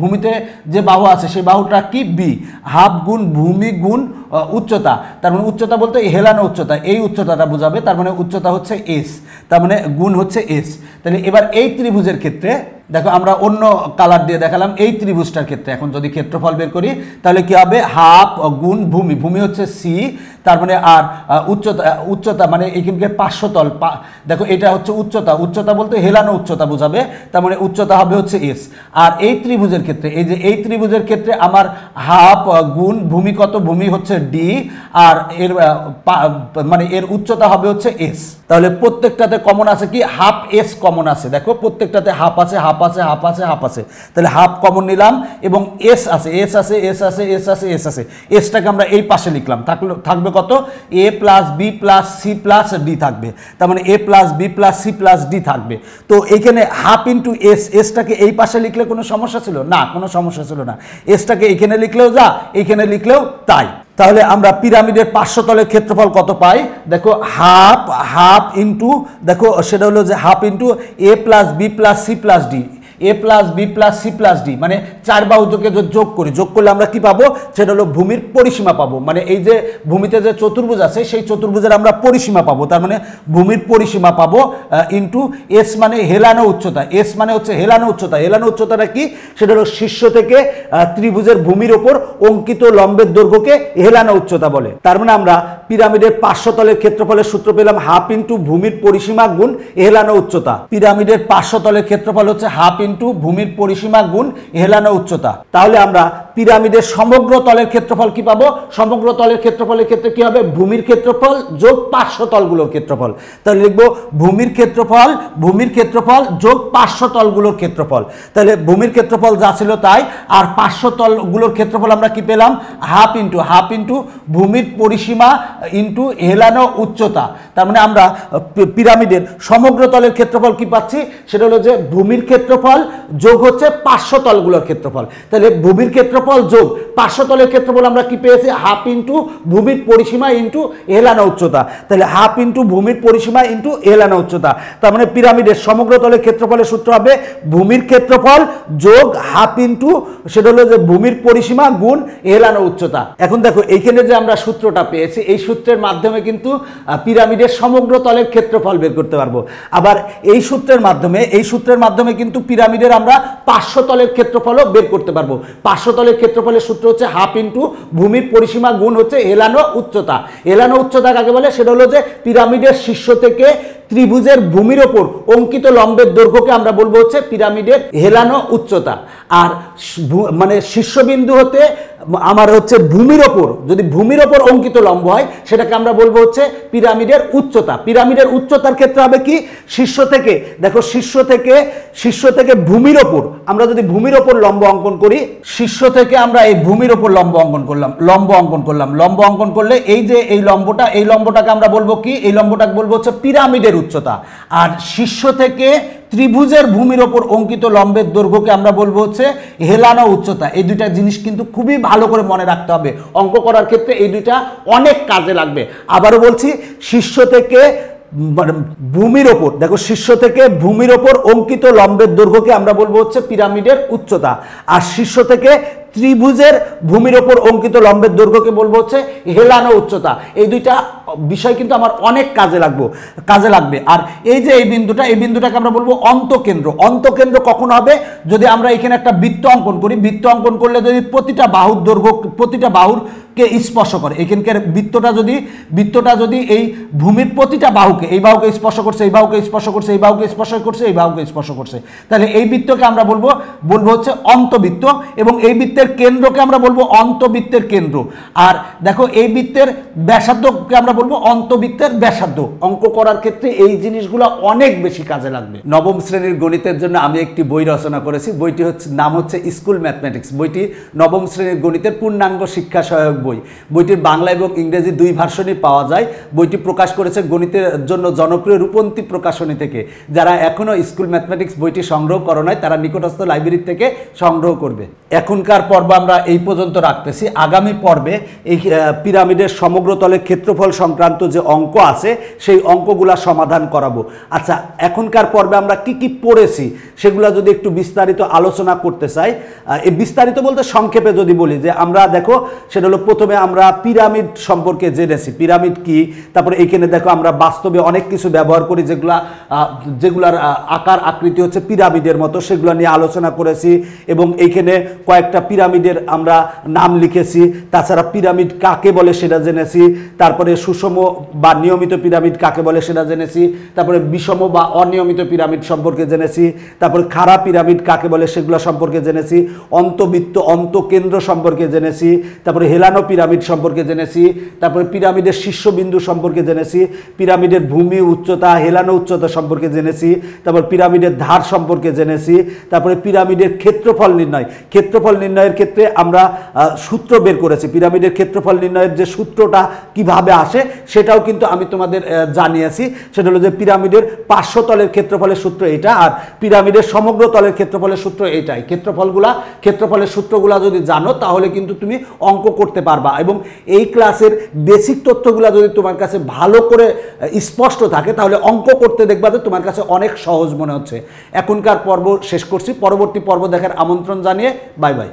ভূমিতে যে বাহু আছে সেই বাহুটা কি? বি। হাফ গুণ ভূমি গুণ উচ্চতা, তার মানে উচ্চতা বলতে হেলানো উচ্চতা, এই উচ্চতাটা বোঝাবে। তার মানে উচ্চতা হচ্ছে এস, তার মানে গুণ হচ্ছে এস। তাহলে এবার এই ত্রিভুজের ক্ষেত্রে দেখো আমরা অন্য কালার দিয়ে দেখালাম। এই ত্রিভুজটার ক্ষেত্রে এখন যদি ক্ষেত্রফল বের করি, তাহলে কি হবে? হাফ গুণ ভূমি হচ্ছে সি, তার মানে আর উচ্চতা মানে এখানকে পার্শ্বতল, দেখো এটা হচ্ছে উচ্চতা বলতে হেলানো উচ্চতা বোঝাবে, তার মানে উচ্চতা হবে হচ্ছে এস। আর এই ত্রিভুজের ক্ষেত্রে, এই ত্রিভুজের ক্ষেত্রে আমার হাফ গুণ ভূমি কত? ভূমি হচ্ছে ডি, আর এর মানে এর উচ্চতা হবে হচ্ছে এস। তাহলে প্রত্যেকটাতে কমন আছে কি? হাফ এস কমন আছে। দেখো প্রত্যেকটাতে হাফ আছে। তাহলে হাফ কমন নিলাম এবং এস আছে। এসটাকে আমরা এই পাশে লিখলাম। থাকবে কত? A plus B plus C plus D থাকবে। তার মানে A plus B plus C plus D থাকবে। তো এখানে হাফ ইন্টু এসটাকে এই পাশে লিখলে কোনো সমস্যা ছিল না? কোনো সমস্যা ছিল না। এসটাকে এখানে লিখলেও যা, এইখানে লিখলেও তাই। তাহলে আমরা পিরামিডের পার্শ্বতলের ক্ষেত্রফল কত পাই? দেখো হাফ ইন্টু, দেখো সেটা হলো যে half into A plus B plus C plus D, A plus B plus C plus D, মানে 4 বাহুকে যোগ করলে আমরা কি পাবো? সেটা হলো ভূমির পরিসীমা পাবো। মানে এই যে ভূমিতে যে চতুর্ভুজ আছে সেই চতুর্ভুজের আমরা পরিসীমা পাবো। তার মানে ভূমির পরিসীমা পাবো ইন্টু এস মানে হেলানো উচ্চতা। এস মানে হচ্ছে হেলানো উচ্চতা। হেলানো উচ্চতাটা কি? সেটা হলো শীর্ষ থেকে ত্রিভুজের ভূমির ওপর অঙ্কিত লম্বের দৈর্ঘ্যকে হেলানো উচ্চতা বলে। তার মানে আমরা পিরামিডের পার্শ্বতলের ক্ষেত্রফলের সূত্র পেলাম হাফ ইন্টু ভূমির পরিসীমা গুণ হেলানো উচ্চতা। পিরামিডের পার্শ্বতলের ক্ষেত্রফল হচ্ছে হাফ ইন্টু ভূমির পরিসীমা গুণ হেলানো উচ্চতা। তাহলে আমরা পিরামিডের সমগ্র তলের ক্ষেত্রফল কি পাবো? সমগ্র তলের ক্ষেত্রফলের ক্ষেত্রে কি হবে? ভূমির ক্ষেত্রফল যোগ পার্শ্বতলগুলোর ক্ষেত্রফল। তাহলে লিখবো ভূমির ক্ষেত্রফল যোগ পার্শ্বতলগুলোর ক্ষেত্রফল। তাহলে ভূমির ক্ষেত্রফল যা ছিল তাই, আর পার্শ্বতলগুলোর ক্ষেত্রফল আমরা কি পেলাম? হাফ ইন্টু ভূমির পরিসীমা ইন্টু হেলানো উচ্চতা। তার মানে আমরা পিরামিডের সমগ্র তলের ক্ষেত্রফল কি পাচ্ছি? সেটা হলো যে ভূমির ক্ষেত্রফল যোগ হচ্ছে পার্শ্বতলগুলোর ক্ষেত্রফল। তাহলে ভূমির ক্ষেত্রফল যোগ পার্শ্বতলের ক্ষেত্রফল আমরা কি পেয়েছি? হাফ ইন্টু ভূমির পরিসীমা ইন্টু হেলানো উচ্চতা। তাহলে হাফ ইন্টু ভূমির পরিসীমা ইন্টু হেলানো উচ্চতা। তার মানে পিরামিডের সমগ্র তলের ক্ষেত্রফলের সূত্র হবে ভূমির ক্ষেত্রফল যোগ হাফ ইন্টু, সেটা হলো যে ভূমির পরিসীমা গুণ হেলানো উচ্চতা। এখন দেখো এইখানে যে আমরা সূত্রটা পেয়েছি, এই সূত্রের মাধ্যমে কিন্তু পিরামিডের সমগ্র তলের ক্ষেত্রফল বের করতে পারবো। আবার এই সূত্রের মাধ্যমে কিন্তু পিরামিডের আমরা পার্শ্বতলের ক্ষেত্রফলও বের করতে পারবো। পার্শ্বতলের ক্ষেত্রফলের সূত্র হচ্ছে হাফ ইন্টু ভূমির পরিসীমা গুণ হচ্ছে হেলানো উচ্চতা। হেলানো উচ্চতা কাকে বলে? সেটা হলো যে পিরামিডের শীর্ষ থেকে ত্রিভুজের ভূমির ওপর অঙ্কিত লম্বের দৈর্ঘ্যকে আমরা বলবো হচ্ছে পিরামিডের হেলানো উচ্চতা। আর মানে শীর্ষবিন্দু হতে আমার হচ্ছে ভূমির ওপর, যদি ভূমির ওপর অঙ্কিত লম্ব হয় সেটাকে আমরা বলবো হচ্ছে পিরামিডের উচ্চতা। পিরামিডের উচ্চতার ক্ষেত্রে হবে কি, শীর্ষ থেকে দেখো, শীর্ষ থেকে ভূমির ওপর আমরা যদি ভূমির ওপর লম্ব অঙ্কন করি, শীর্ষ থেকে আমরা এই ভূমির ওপর লম্ব অঙ্কন করলাম, লম্ব অঙ্কন করলে এই যে এই লম্বটাকে আমরা বলবো কি, এই লম্বটাকে বলবো হচ্ছে পিরামিডের উচ্চতা। আর শীর্ষ থেকে ত্রিভুজের ভূমির ওপর অঙ্কিত লম্বের দৈর্ঘ্যকে আমরা বলবো হচ্ছে হেলানো উচ্চতা। এই দুইটা জিনিস কিন্তু খুবই ভালো করে মনে রাখতে হবে, অঙ্ক করার ক্ষেত্রে এই দুইটা অনেক কাজে লাগবে। আবারও বলছি, শীর্ষ থেকে ভূমির ওপর, দেখো শীর্ষ থেকে ভূমির ওপর অঙ্কিত লম্বের দৈর্ঘ্যকে আমরা বলবো হচ্ছে পিরামিডের উচ্চতা। আর শীর্ষ থেকে ত্রিভুজের ভূমির ওপর অঙ্কিত লম্বের দৈর্ঘ্যকে বলবো হচ্ছে হেলানো উচ্চতা। এই দুইটা বিষয় কিন্তু আমার অনেক কাজে লাগবে। আর এই যে এই বিন্দুটাকে আমরা বলবো অন্তকেন্দ্র। অন্তকেন্দ্র কখন হবে, যদি আমরা এখানে একটা বৃত্ত অঙ্কন করি, বৃত্ত অঙ্কন করলে যদি প্রতিটা বাহুর দৈর্ঘ্য, প্রতিটা বাহুরকে স্পর্শ করে, এখানকার বৃত্তটা যদি এই ভূমির প্রতিটা বাহুকে, এই বাহুকে স্পর্শ করছে, এই বাহুকে স্পর্শ করছে, এই বাহুকে স্পর্শ করছে, এই বাহুকে স্পর্শ করছে, তাহলে এই বৃত্তকে আমরা বলবো হচ্ছে অন্তবৃত্ত। এবং এই বৃত্তের কেন্দ্রকে আমরা বলবো অন্তবৃত্তের কেন্দ্র। আর দেখো এই বৃত্তের ব্যাসার্ধকে আমরা বলবো অন্তবৃত্তের ব্যাসার্ধ। অঙ্ক করার ক্ষেত্রে এই জিনিসগুলো অনেক বেশি কাজে লাগবে। নবম শ্রেণীর গণিতের জন্য আমি একটি বই রচনা করেছি, বইটি নাম হচ্ছে স্কুল ম্যাথমেটিক্স। বইটি নবম শ্রেণীর গণিতের পূর্ণাঙ্গ শিক্ষা সহায়ক বই। বইটির বাংলা এবং ইংরেজি দুই ভার্সনই পাওয়া যায়। বইটি প্রকাশ করেছে গণিতের জন্য জনপ্রিয় রূপন্তী প্রকাশনী থেকে। যারা এখনো স্কুল ম্যাথমেটিক্স বইটি সংগ্রহ করো নাই, তারা নিকটস্থ লাইব্রেরি থেকে সংগ্রহ করবে। এখনকার পর্ব আমরা এই পর্যন্ত রাখতেছি। আগামী পর্বে এই পিরামিডের সমগ্র তলের ক্ষেত্রফল সংক্রান্ত যে অঙ্ক আছে সেই অঙ্কগুলা সমাধান করাবো। আচ্ছা, এখনকার পর্বে আমরা কি কি পড়েছি সেগুলো যদি একটু বিস্তারিত আলোচনা করতে চাই, এই বিস্তারিত বলতে সংক্ষেপে যদি বলি, যে আমরা দেখো সেটা হলো, প্রথমে আমরা পিরামিড সম্পর্কে জেনেছি, পিরামিড কি। তারপরে এইখানে দেখো আমরা বাস্তবে অনেক কিছু ব্যবহার করি যেগুলার আকার আকৃতি হচ্ছে পিরামিডের মতো, সেগুলো নিয়ে আলোচনা করেছি। এবং এইখানে কয়েকটা পিরামিডের আমরা নাম লিখেছি। তাছাড়া পিরামিড কাকে বলে সেটা জেনেছি। তারপরে সুষম বা নিয়মিত পিরামিড কাকে বলে সেটা জেনেছি। তারপরে বিষম বা অনিয়মিত পিরামিড সম্পর্কে জেনেছি। তারপরে খাড়া পিরামিড কাকে বলে সেগুলো সম্পর্কে জেনেছি। অন্তবৃত্ত, অন্তকেন্দ্র সম্পর্কে জেনেছি। তারপরে হেলানো পিরামিড সম্পর্কে জেনেছি। তারপরে পিরামিডের শীর্ষবিন্দু সম্পর্কে জেনেছি। পিরামিডের ভূমি উচ্চতা, হেলানো উচ্চতা সম্পর্কে জেনেছি। তারপর পিরামিডের ধার সম্পর্কে জেনেছি। তারপরে পিরামিডের ক্ষেত্রফল নির্ণয়ের ক্ষেত্রে আমরা সূত্র বের করেছি। পিরামিডের ক্ষেত্রফল নির্ণয়ের যে সূত্রটা কিভাবে আসে সেটাও কিন্তু আমি তোমাদের জানিয়েছি। সেটা হলো যে পিরামিডের পার্শ্বতলের ক্ষেত্রফলের সূত্র এটা, আর পিরামিডের সমগ্র তলের ক্ষেত্রফলের সূত্র এটাই। ক্ষেত্রফলের সূত্রগুলা যদি জানো তাহলে কিন্তু তুমি অঙ্ক করতে পারবা। এবং এই ক্লাসের বেসিক তথ্যগুলা যদি তোমার কাছে ভালো করে স্পষ্ট থাকে তাহলে অঙ্ক করতে দেখবা যে তোমার কাছে অনেক সহজ মনে হচ্ছে। এখনকার পর্ব শেষ করছি, পরবর্তী পর্ব দেখার আমন্ত্রণ জানিয়ে বাই বাই।